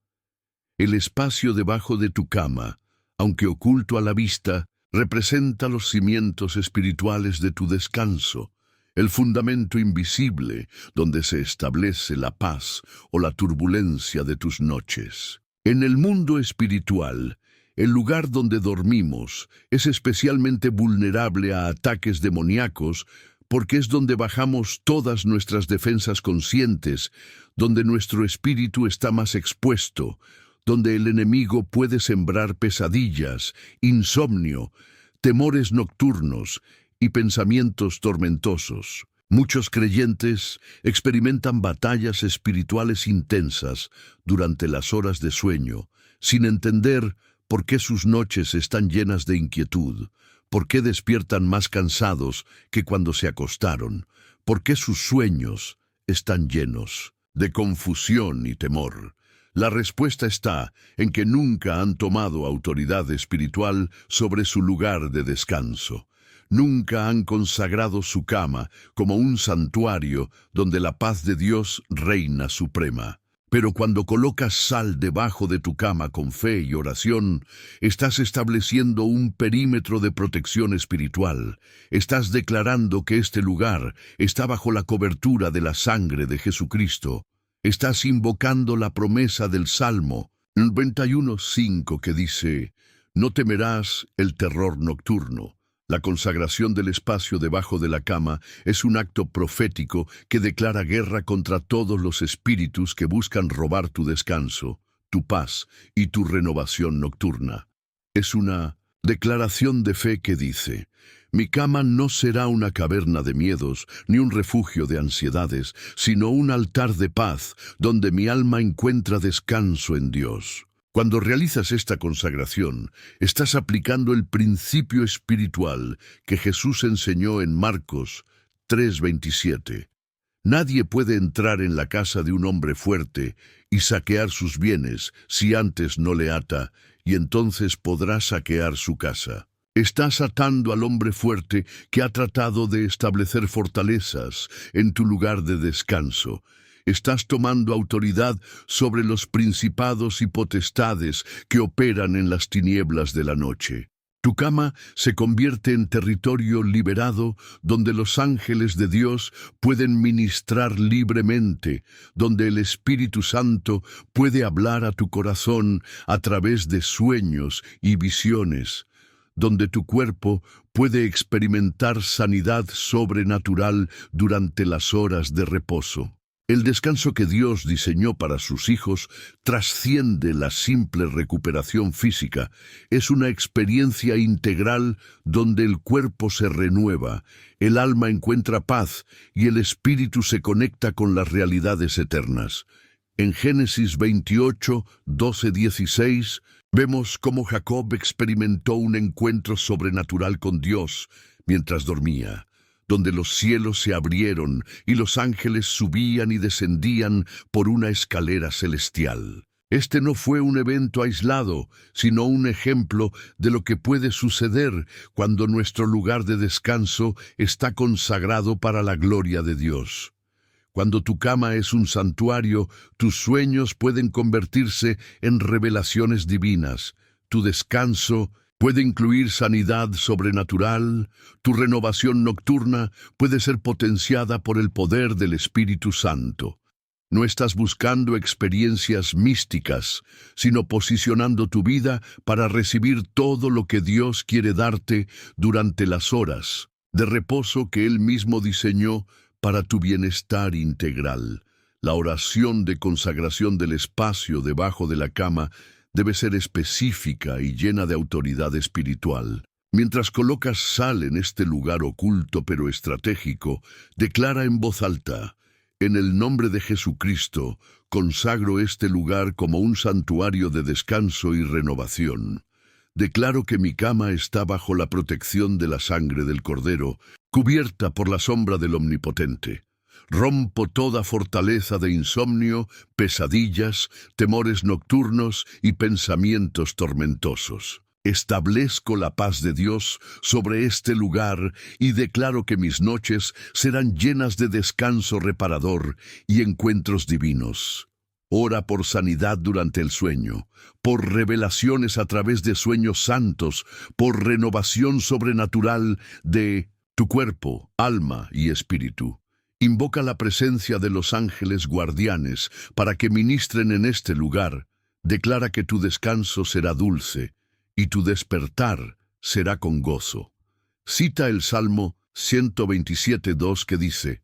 El espacio debajo de tu cama, aunque oculto a la vista, representa los cimientos espirituales de tu descanso, el fundamento invisible donde se establece la paz o la turbulencia de tus noches. En el mundo espiritual, el lugar donde dormimos es especialmente vulnerable a ataques demoníacos porque es donde bajamos todas nuestras defensas conscientes, donde nuestro espíritu está más expuesto, donde el enemigo puede sembrar pesadillas, insomnio, temores nocturnos y pensamientos tormentosos. Muchos creyentes experimentan batallas espirituales intensas durante las horas de sueño, sin entender por qué sus noches están llenas de inquietud, por qué despiertan más cansados que cuando se acostaron, por qué sus sueños están llenos de confusión y temor. La respuesta está en que nunca han tomado autoridad espiritual sobre su lugar de descanso. Nunca han consagrado su cama como un santuario donde la paz de Dios reina suprema. Pero cuando colocas sal debajo de tu cama con fe y oración, estás estableciendo un perímetro de protección espiritual. Estás declarando que este lugar está bajo la cobertura de la sangre de Jesucristo. Estás invocando la promesa del Salmo 91:5 que dice: «No temerás el terror nocturno». La consagración del espacio debajo de la cama es un acto profético que declara guerra contra todos los espíritus que buscan robar tu descanso, tu paz y tu renovación nocturna. Es una declaración de fe que dice: «Mi cama no será una caverna de miedos ni un refugio de ansiedades, sino un altar de paz donde mi alma encuentra descanso en Dios». Cuando realizas esta consagración, estás aplicando el principio espiritual que Jesús enseñó en Marcos 3:27. Nadie puede entrar en la casa de un hombre fuerte y saquear sus bienes si antes no le ata, y entonces podrá saquear su casa. Estás atando al hombre fuerte que ha tratado de establecer fortalezas en tu lugar de descanso. Estás tomando autoridad sobre los principados y potestades que operan en las tinieblas de la noche. Tu cama se convierte en territorio liberado donde los ángeles de Dios pueden ministrar libremente, donde el Espíritu Santo puede hablar a tu corazón a través de sueños y visiones, donde tu cuerpo puede experimentar sanidad sobrenatural durante las horas de reposo. El descanso que Dios diseñó para sus hijos trasciende la simple recuperación física. Es una experiencia integral donde el cuerpo se renueva, el alma encuentra paz y el espíritu se conecta con las realidades eternas. En Génesis 28, 12-16, vemos cómo Jacob experimentó un encuentro sobrenatural con Dios mientras dormía, donde los cielos se abrieron y los ángeles subían y descendían por una escalera celestial. Este no fue un evento aislado, sino un ejemplo de lo que puede suceder cuando nuestro lugar de descanso está consagrado para la gloria de Dios. Cuando tu cama es un santuario, tus sueños pueden convertirse en revelaciones divinas. Tu descanso puede incluir sanidad sobrenatural. Tu renovación nocturna puede ser potenciada por el poder del Espíritu Santo. No estás buscando experiencias místicas, sino posicionando tu vida para recibir todo lo que Dios quiere darte durante las horas de reposo que Él mismo diseñó para tu bienestar integral. La oración de consagración del espacio debajo de la cama debe ser específica y llena de autoridad espiritual. Mientras colocas sal en este lugar oculto pero estratégico, declara en voz alta: «En el nombre de Jesucristo, consagro este lugar como un santuario de descanso y renovación. Declaro que mi cama está bajo la protección de la sangre del Cordero, cubierta por la sombra del Omnipotente. Rompo toda fortaleza de insomnio, pesadillas, temores nocturnos y pensamientos tormentosos. Establezco la paz de Dios sobre este lugar y declaro que mis noches serán llenas de descanso reparador y encuentros divinos. Ora por sanidad durante el sueño, por revelaciones a través de sueños santos, por renovación sobrenatural de tu cuerpo, alma y espíritu. Invoca la presencia de los ángeles guardianes para que ministren en este lugar. Declara que tu descanso será dulce y tu despertar será con gozo. Cita el Salmo 127:2 que dice: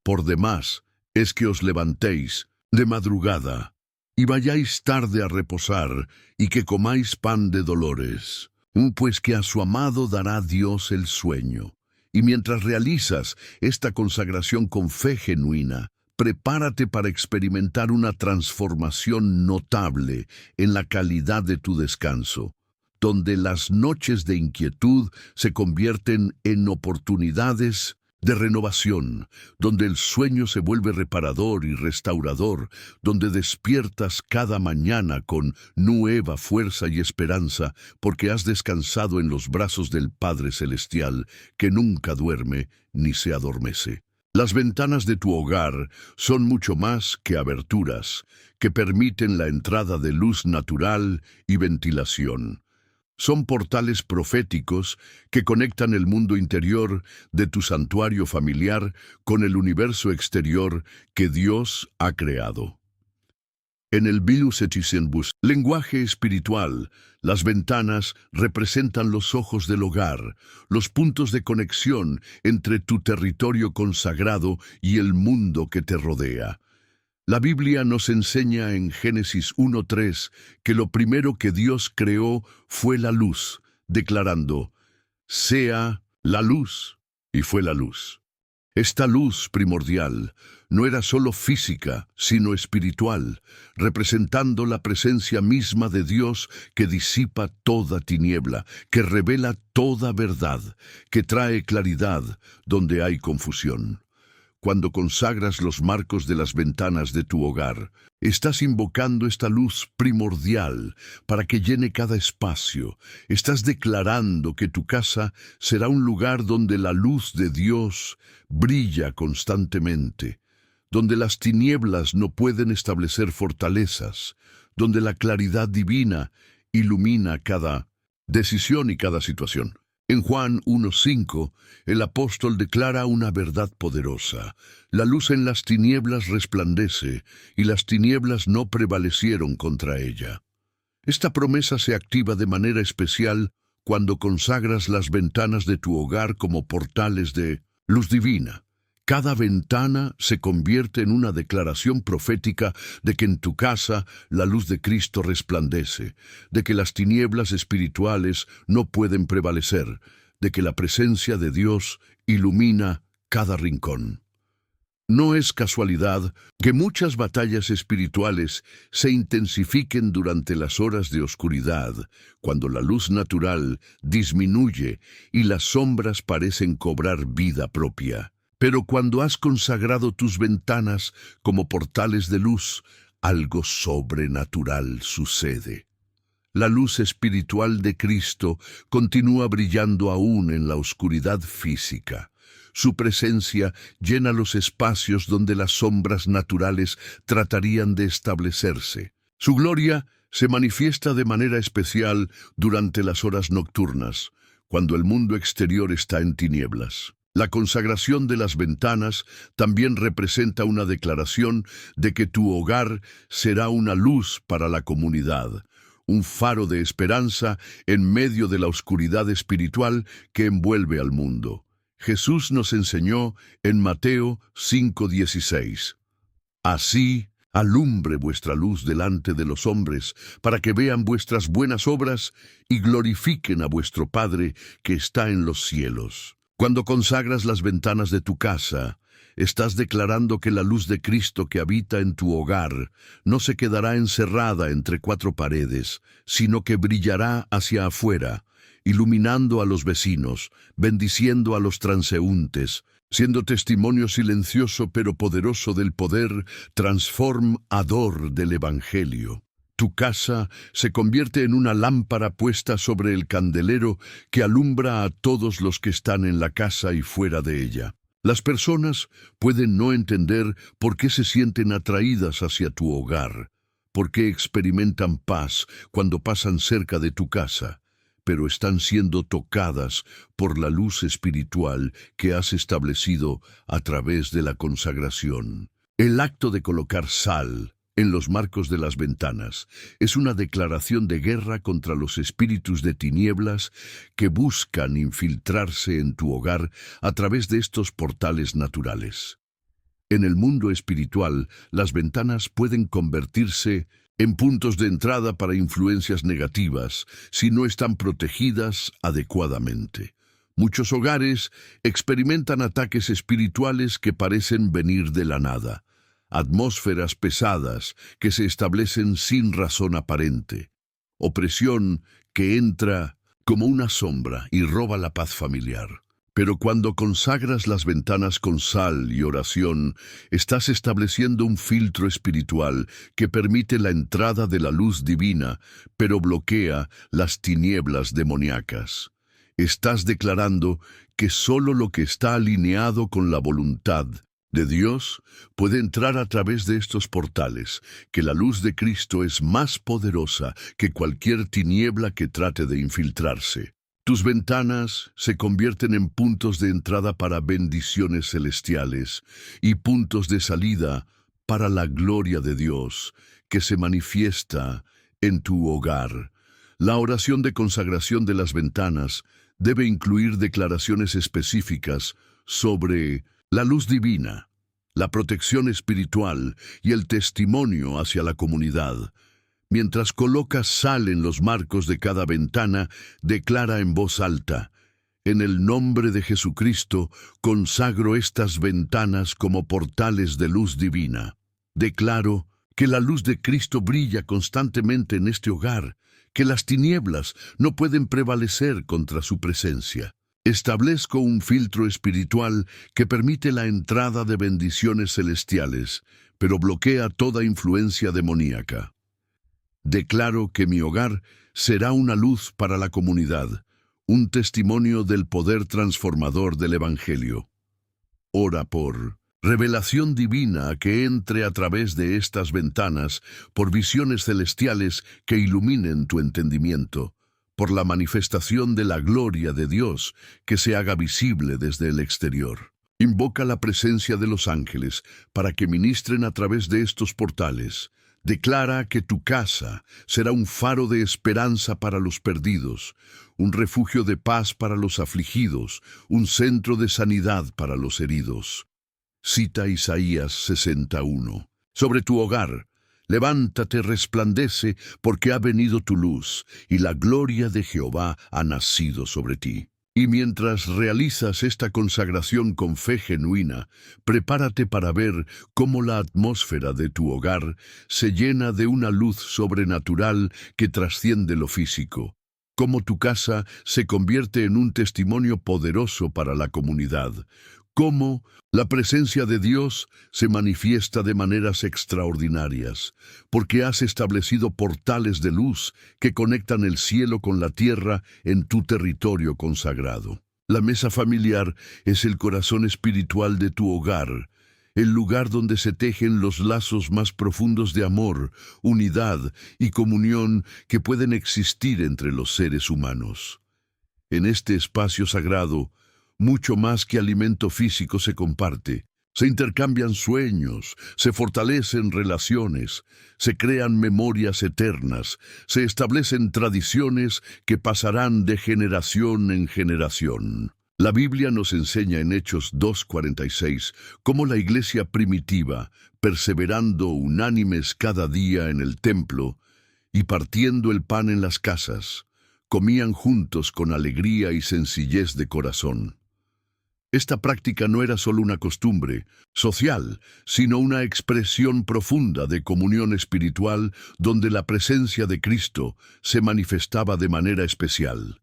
Por demás es que os levantéis de madrugada y vayáis tarde a reposar y que comáis pan de dolores, pues que a su amado dará Dios el sueño. Y mientras realizas esta consagración con fe genuina, prepárate para experimentar una transformación notable en la calidad de tu descanso, donde las noches de inquietud se convierten en oportunidades de renovación, donde el sueño se vuelve reparador y restaurador, donde despiertas cada mañana con nueva fuerza y esperanza, porque has descansado en los brazos del Padre Celestial, que nunca duerme ni se adormece. Las ventanas de tu hogar son mucho más que aberturas, que permiten la entrada de luz natural y ventilación. Son portales proféticos que conectan el mundo interior de tu santuario familiar con el universo exterior que Dios ha creado. En el Bilusetisembus, lenguaje espiritual, las ventanas representan los ojos del hogar, los puntos de conexión entre tu territorio consagrado y el mundo que te rodea. La Biblia nos enseña en Génesis 1:3 que lo primero que Dios creó fue la luz, declarando: «Sea la luz», y fue la luz. Esta luz primordial no era solo física, sino espiritual, representando la presencia misma de Dios que disipa toda tiniebla, que revela toda verdad, que trae claridad donde hay confusión. Cuando consagras los marcos de las ventanas de tu hogar, estás invocando esta luz primordial para que llene cada espacio. Estás declarando que tu casa será un lugar donde la luz de Dios brilla constantemente, donde las tinieblas no pueden establecer fortalezas, donde la claridad divina ilumina cada decisión y cada situación. En Juan 1:5, el apóstol declara una verdad poderosa: la luz en las tinieblas resplandece, y las tinieblas no prevalecieron contra ella. Esta promesa se activa de manera especial cuando consagras las ventanas de tu hogar como portales de luz divina. Cada ventana se convierte en una declaración profética de que en tu casa la luz de Cristo resplandece, de que las tinieblas espirituales no pueden prevalecer, de que la presencia de Dios ilumina cada rincón. No es casualidad que muchas batallas espirituales se intensifiquen durante las horas de oscuridad, cuando la luz natural disminuye y las sombras parecen cobrar vida propia. Pero cuando has consagrado tus ventanas como portales de luz, algo sobrenatural sucede. La luz espiritual de Cristo continúa brillando aún en la oscuridad física. Su presencia llena los espacios donde las sombras naturales tratarían de establecerse. Su gloria se manifiesta de manera especial durante las horas nocturnas, cuando el mundo exterior está en tinieblas. La consagración de las ventanas también representa una declaración de que tu hogar será una luz para la comunidad, un faro de esperanza en medio de la oscuridad espiritual que envuelve al mundo. Jesús nos enseñó en Mateo 5:16: «Así alumbre vuestra luz delante de los hombres, para que vean vuestras buenas obras y glorifiquen a vuestro Padre que está en los cielos». Cuando consagras las ventanas de tu casa, estás declarando que la luz de Cristo que habita en tu hogar no se quedará encerrada entre cuatro paredes, sino que brillará hacia afuera, iluminando a los vecinos, bendiciendo a los transeúntes, siendo testimonio silencioso pero poderoso del poder transformador del Evangelio. Tu casa se convierte en una lámpara puesta sobre el candelero que alumbra a todos los que están en la casa y fuera de ella. Las personas pueden no entender por qué se sienten atraídas hacia tu hogar, por qué experimentan paz cuando pasan cerca de tu casa, pero están siendo tocadas por la luz espiritual que has establecido a través de la consagración. El acto de colocar sal en los marcos de las ventanas es una declaración de guerra contra los espíritus de tinieblas que buscan infiltrarse en tu hogar a través de estos portales naturales. En el mundo espiritual, las ventanas pueden convertirse en puntos de entrada para influencias negativas si no están protegidas adecuadamente. Muchos hogares experimentan ataques espirituales que parecen venir de la nada, atmósferas pesadas que se establecen sin razón aparente, opresión que entra como una sombra y roba la paz familiar. Pero cuando consagras las ventanas con sal y oración, estás estableciendo un filtro espiritual que permite la entrada de la luz divina, pero bloquea las tinieblas demoníacas. Estás declarando que solo lo que está alineado con la voluntad de Dios puede entrar a través de estos portales, que la luz de Cristo es más poderosa que cualquier tiniebla que trate de infiltrarse. Tus ventanas se convierten en puntos de entrada para bendiciones celestiales y puntos de salida para la gloria de Dios que se manifiesta en tu hogar. La oración de consagración de las ventanas debe incluir declaraciones específicas sobre la luz divina, la protección espiritual y el testimonio hacia la comunidad. Mientras colocas sal en los marcos de cada ventana, declara en voz alta: en el nombre de Jesucristo, consagro estas ventanas como portales de luz divina. Declaro que la luz de Cristo brilla constantemente en este hogar, que las tinieblas no pueden prevalecer contra su presencia. Establezco un filtro espiritual que permite la entrada de bendiciones celestiales, pero bloquea toda influencia demoníaca. Declaro que mi hogar será una luz para la comunidad, un testimonio del poder transformador del Evangelio. Ora por revelación divina que entre a través de estas ventanas, por visiones celestiales que iluminen tu entendimiento, por la manifestación de la gloria de Dios que se haga visible desde el exterior. Invoca la presencia de los ángeles para que ministren a través de estos portales. Declara que tu casa será un faro de esperanza para los perdidos, un refugio de paz para los afligidos, un centro de sanidad para los heridos. Cita Isaías 61. Sobre tu hogar, levántate, resplandece, porque ha venido tu luz, y la gloria de Jehová ha nacido sobre ti. Y mientras realizas esta consagración con fe genuina, prepárate para ver cómo la atmósfera de tu hogar se llena de una luz sobrenatural que trasciende lo físico, cómo tu casa se convierte en un testimonio poderoso para la comunidad, cómo la presencia de Dios se manifiesta de maneras extraordinarias, porque has establecido portales de luz que conectan el cielo con la tierra en tu territorio consagrado. La mesa familiar es el corazón espiritual de tu hogar, el lugar donde se tejen los lazos más profundos de amor, unidad y comunión que pueden existir entre los seres humanos. En este espacio sagrado, mucho más que alimento físico se comparte. Se intercambian sueños, se fortalecen relaciones, se crean memorias eternas, se establecen tradiciones que pasarán de generación en generación. La Biblia nos enseña en Hechos 2:46 cómo la iglesia primitiva, perseverando unánimes cada día en el templo y partiendo el pan en las casas, comían juntos con alegría y sencillez de corazón. Esta práctica no era solo una costumbre social, sino una expresión profunda de comunión espiritual donde la presencia de Cristo se manifestaba de manera especial.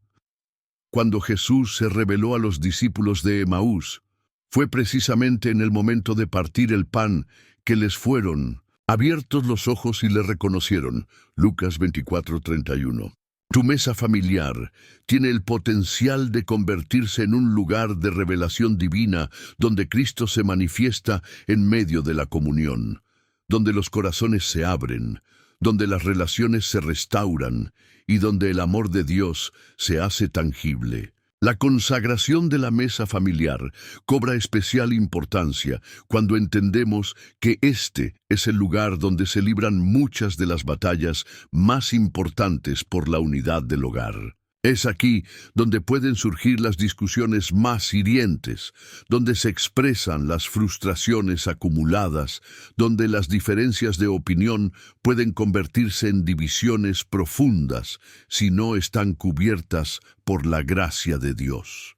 cuando Jesús se reveló a los discípulos de Emaús, fue precisamente en el momento de partir el pan que les fueron abiertos los ojos y le reconocieron. Lucas 24:31. Tu mesa familiar tiene el potencial de convertirse en un lugar de revelación divina donde Cristo se manifiesta en medio de la comunión, donde los corazones se abren, donde las relaciones se restauran y donde el amor de Dios se hace tangible. La consagración de la mesa familiar cobra especial importancia cuando entendemos que este es el lugar donde se libran muchas de las batallas más importantes por la unidad del hogar. Es aquí donde pueden surgir las discusiones más hirientes, donde se expresan las frustraciones acumuladas, donde las diferencias de opinión pueden convertirse en divisiones profundas si no están cubiertas por la gracia de Dios.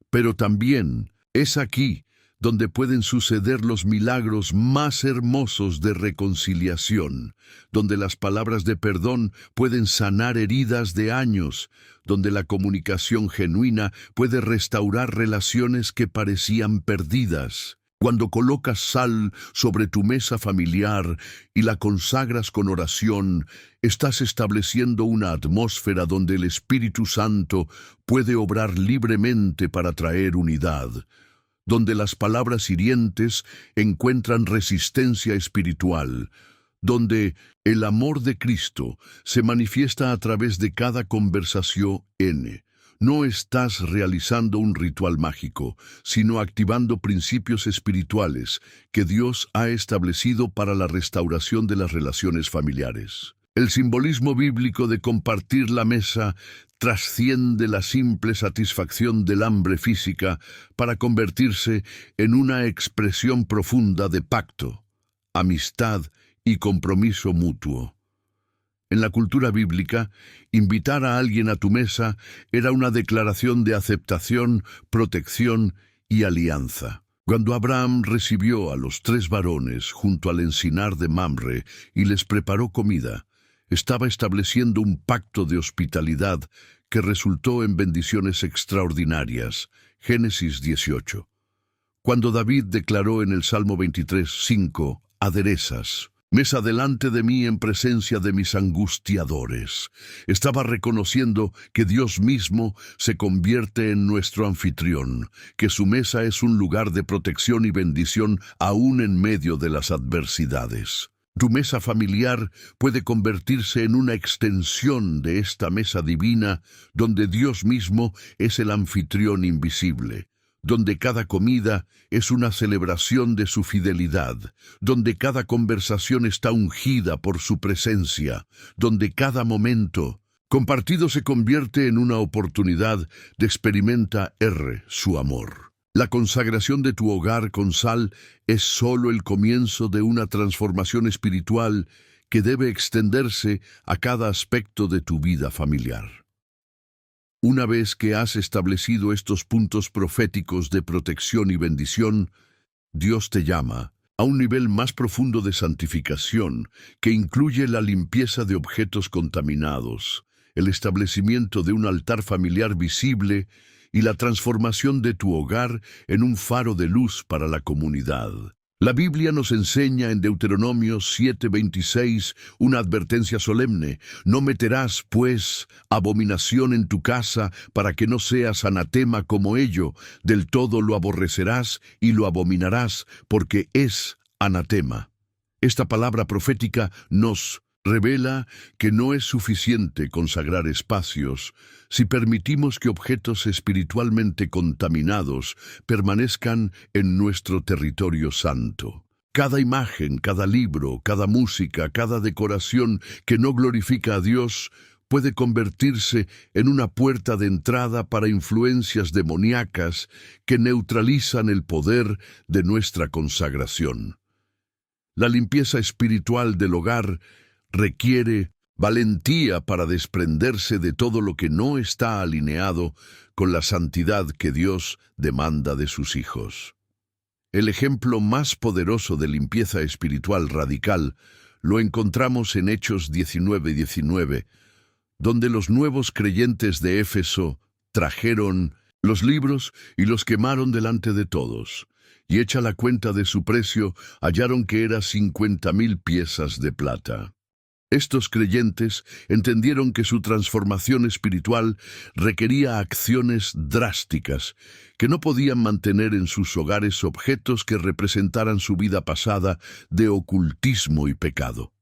Pero también es aquí donde pueden suceder los milagros más hermosos de reconciliación, donde las palabras de perdón pueden sanar heridas de años, donde la comunicación genuina puede restaurar relaciones que parecían perdidas. Cuando colocas sal sobre tu mesa familiar y la consagras con oración, estás estableciendo una atmósfera donde el Espíritu Santo puede obrar libremente para traer unidad, donde las palabras hirientes encuentran resistencia espiritual, donde el amor de Cristo se manifiesta a través de cada conversación. No estás realizando un ritual mágico, sino activando principios espirituales que Dios ha establecido para la restauración de las relaciones familiares. El simbolismo bíblico de compartir la mesa trasciende la simple satisfacción del hambre física para convertirse en una expresión profunda de pacto, amistad y compromiso mutuo. En la cultura bíblica, invitar a alguien a tu mesa era una declaración de aceptación, protección y alianza. Cuando Abraham recibió a los 3 varones junto al encinar de Mamre y les preparó comida, estaba estableciendo un pacto de hospitalidad que resultó en bendiciones extraordinarias. Génesis 18. Cuando David declaró en el Salmo 23:5, aderezas mesa delante de mí en presencia de mis angustiadores, estaba reconociendo que Dios mismo se convierte en nuestro anfitrión, que su mesa es un lugar de protección y bendición aún en medio de las adversidades. Tu mesa familiar puede convertirse en una extensión de esta mesa divina donde Dios mismo es el anfitrión invisible, donde cada comida es una celebración de su fidelidad, donde cada conversación está ungida por su presencia, donde cada momento compartido se convierte en una oportunidad de experimentar su amor. La consagración de tu hogar con sal es solo el comienzo de una transformación espiritual que debe extenderse a cada aspecto de tu vida familiar. Una vez que has establecido estos puntos proféticos de protección y bendición, Dios te llama a un nivel más profundo de santificación que incluye la limpieza de objetos contaminados, el establecimiento de un altar familiar visible y la transformación de tu hogar en un faro de luz para la comunidad. La Biblia nos enseña en Deuteronomio 7:26 una advertencia solemne: no meterás, pues, abominación en tu casa para que no seas anatema como ello, del todo lo aborrecerás y lo abominarás, porque es anatema. Esta palabra profética nos revela que no es suficiente consagrar espacios si permitimos que objetos espiritualmente contaminados permanezcan en nuestro territorio santo. Cada imagen, cada libro, cada música, cada decoración que no glorifica a Dios puede convertirse en una puerta de entrada para influencias demoníacas que neutralizan el poder de nuestra consagración. La limpieza espiritual del hogar requiere valentía para desprenderse de todo lo que no está alineado con la santidad que Dios demanda de sus hijos. El ejemplo más poderoso de limpieza espiritual radical lo encontramos en Hechos 19:19, donde los nuevos creyentes de Éfeso trajeron los libros y los quemaron delante de todos. Y hecha la cuenta de su precio, hallaron que era 50,000 piezas de plata. Estos creyentes entendieron que su transformación espiritual requería acciones drásticas, que no podían mantener en sus hogares objetos que representaran su vida pasada de ocultismo y pecado.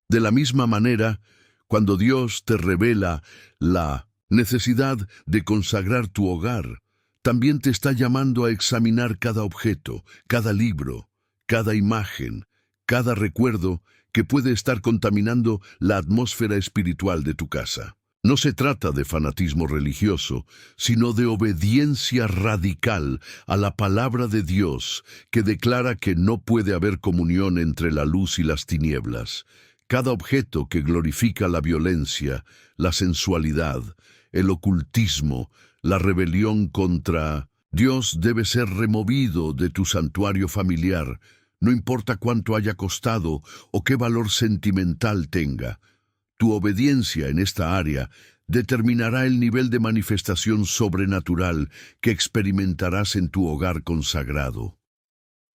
De la misma manera, cuando Dios te revela la necesidad de consagrar tu hogar, también te está llamando a examinar cada objeto, cada libro, cada imagen, cada recuerdo que puede estar contaminando la atmósfera espiritual de tu casa. No se trata de fanatismo religioso, sino de obediencia radical a la palabra de Dios, que declara que no puede haber comunión entre la luz y las tinieblas. Cada objeto que glorifica la violencia, la sensualidad, el ocultismo, la rebelión contra Dios debe ser removido de tu santuario familiar, no importa cuánto haya costado o qué valor sentimental tenga. Tu obediencia en esta área determinará el nivel de manifestación sobrenatural que experimentarás en tu hogar consagrado.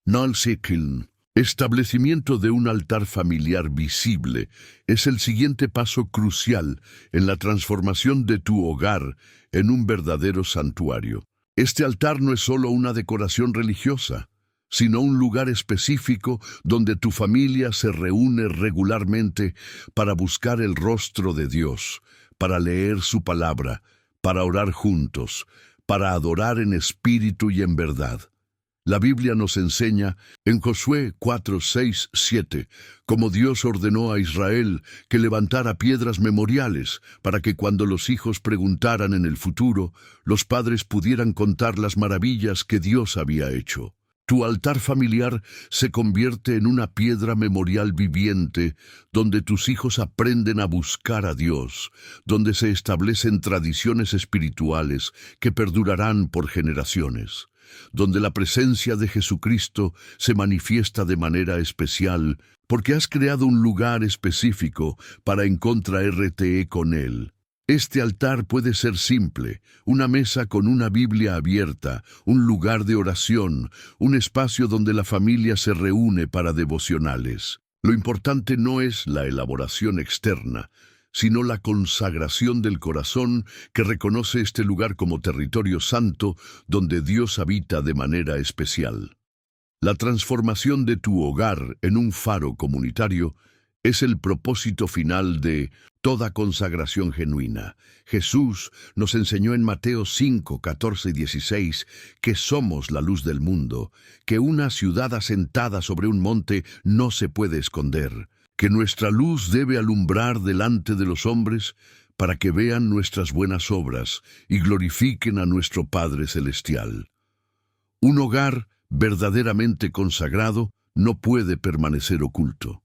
Noel Sikhin. Establecimiento de un altar familiar visible es el siguiente paso crucial en la transformación de tu hogar en un verdadero santuario. Este altar no es solo una decoración religiosa, sino un lugar específico donde tu familia se reúne regularmente para buscar el rostro de Dios, para leer su palabra, para orar juntos, para adorar en espíritu y en verdad. La Biblia nos enseña en Josué 4, 6, 7, cómo Dios ordenó a Israel que levantara piedras memoriales para que cuando los hijos preguntaran en el futuro, los padres pudieran contar las maravillas que Dios había hecho. Tu altar familiar se convierte en una piedra memorial viviente donde tus hijos aprenden a buscar a Dios, donde se establecen tradiciones espirituales que perdurarán por generaciones, donde la presencia de Jesucristo se manifiesta de manera especial, porque has creado un lugar específico para encontrar RTE con Él. Este altar puede ser simple, una mesa con una Biblia abierta, un lugar de oración, un espacio donde la familia se reúne para devocionales. Lo importante no es la elaboración externa, sino la consagración del corazón que reconoce este lugar como territorio santo donde Dios habita de manera especial. La transformación de tu hogar en un faro comunitario es el propósito final de toda consagración genuina. Jesús nos enseñó en Mateo 5, 14 y 16 que somos la luz del mundo, que una ciudad asentada sobre un monte no se puede esconder, que nuestra luz debe alumbrar delante de los hombres para que vean nuestras buenas obras y glorifiquen a nuestro Padre Celestial. Un hogar verdaderamente consagrado no puede permanecer oculto.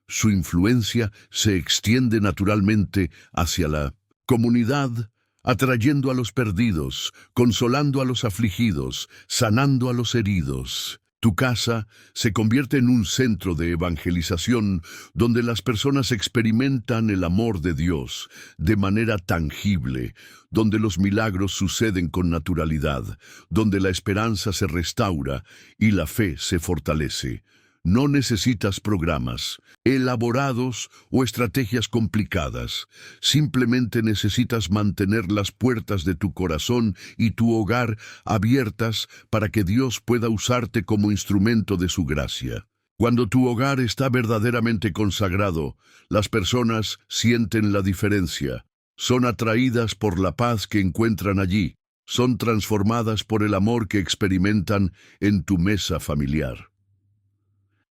Su influencia se extiende naturalmente hacia la comunidad, atrayendo a los perdidos, consolando a los afligidos, sanando a los heridos. Tu casa se convierte en un centro de evangelización donde las personas experimentan el amor de Dios de manera tangible, donde los milagros suceden con naturalidad, donde la esperanza se restaura y la fe se fortalece. No necesitas programas elaborados o estrategias complicadas. Simplemente necesitas mantener las puertas de tu corazón y tu hogar abiertas para que Dios pueda usarte como instrumento de su gracia. Cuando tu hogar está verdaderamente consagrado, las personas sienten la diferencia. Son atraídas por la paz que encuentran allí. Son transformadas por el amor que experimentan en tu mesa familiar.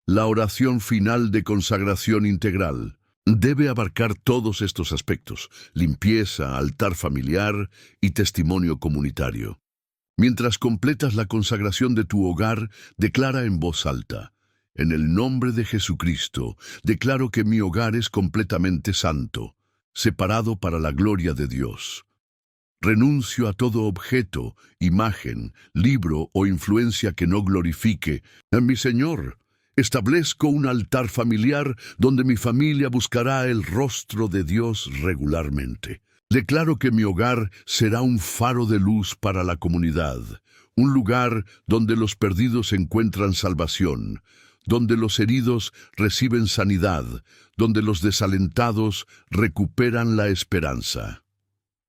La oración final de consagración integral debe abarcar todos estos aspectos: limpieza, altar familiar y testimonio comunitario. Mientras completas la consagración de tu hogar, declara en voz alta: en el nombre de Jesucristo, declaro que mi hogar es completamente santo, separado para la gloria de Dios. Renuncio a todo objeto, imagen, libro o influencia que no glorifique a mi Señor. Establezco un altar familiar donde mi familia buscará el rostro de Dios regularmente. Declaro que mi hogar será un faro de luz para la comunidad, un lugar donde los perdidos encuentran salvación, donde los heridos reciben sanidad, donde los desalentados recuperan la esperanza.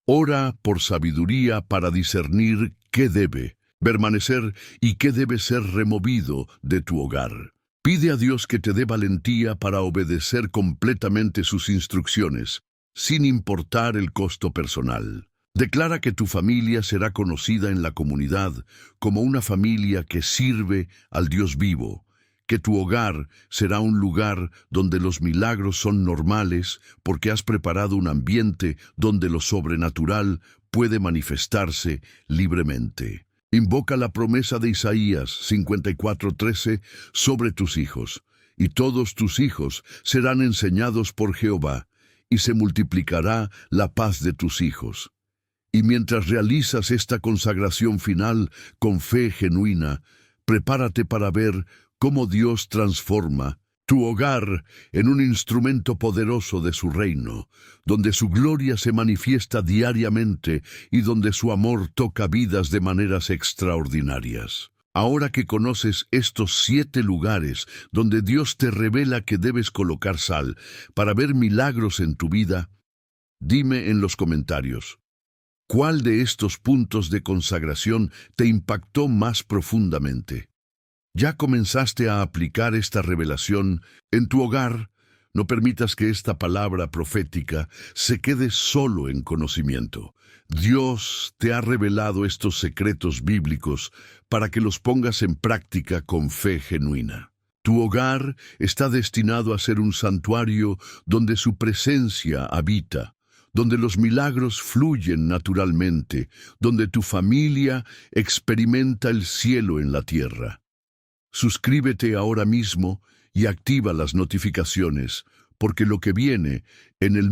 Ora por sabiduría para discernir qué debe permanecer y qué debe ser removido de tu hogar. Pide a Dios que te dé valentía para obedecer completamente sus instrucciones, sin importar el costo personal. Declara que tu familia será conocida en la comunidad como una familia que sirve al Dios vivo, que tu hogar será un lugar donde los milagros son normales porque has preparado un ambiente donde lo sobrenatural puede manifestarse libremente. Invoca la promesa de Isaías 54:13 sobre tus hijos, y todos tus hijos serán enseñados por Jehová, y se multiplicará la paz de tus hijos. Y mientras realizas esta consagración final con fe genuina, prepárate para ver cómo Dios transforma tu hogar en un instrumento poderoso de su reino, donde su gloria se manifiesta diariamente y donde su amor toca vidas de maneras extraordinarias. Ahora que conoces estos 7 lugares donde Dios te revela que debes colocar sal para ver milagros en tu vida, dime en los comentarios, ¿cuál de estos puntos de consagración te impactó más profundamente? ¿Ya comenzaste a aplicar esta revelación en tu hogar? No permitas que esta palabra profética se quede solo en conocimiento. Dios te ha revelado estos secretos bíblicos para que los pongas en práctica con fe genuina. Tu hogar está destinado a ser un santuario donde su presencia habita, donde los milagros fluyen naturalmente, donde tu familia experimenta el cielo en la tierra. Suscríbete ahora mismo y activa las notificaciones, porque lo que viene en el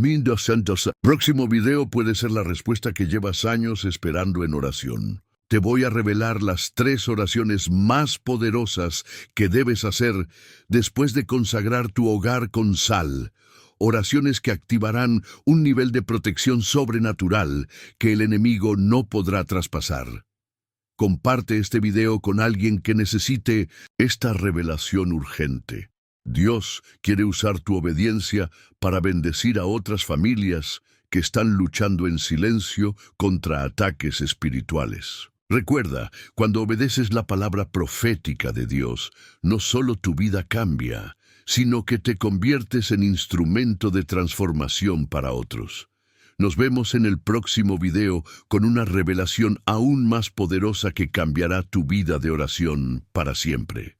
próximo video puede ser la respuesta que llevas años esperando en oración. Te voy a revelar las 3 oraciones más poderosas que debes hacer después de consagrar tu hogar con sal. Oraciones que activarán un nivel de protección sobrenatural que el enemigo no podrá traspasar. Comparte este video con alguien que necesite esta revelación urgente. Dios quiere usar tu obediencia para bendecir a otras familias que están luchando en silencio contra ataques espirituales. Recuerda, cuando obedeces la palabra profética de Dios, no solo tu vida cambia, sino que te conviertes en instrumento de transformación para otros. Nos vemos en el próximo video con una revelación aún más poderosa que cambiará tu vida de oración para siempre.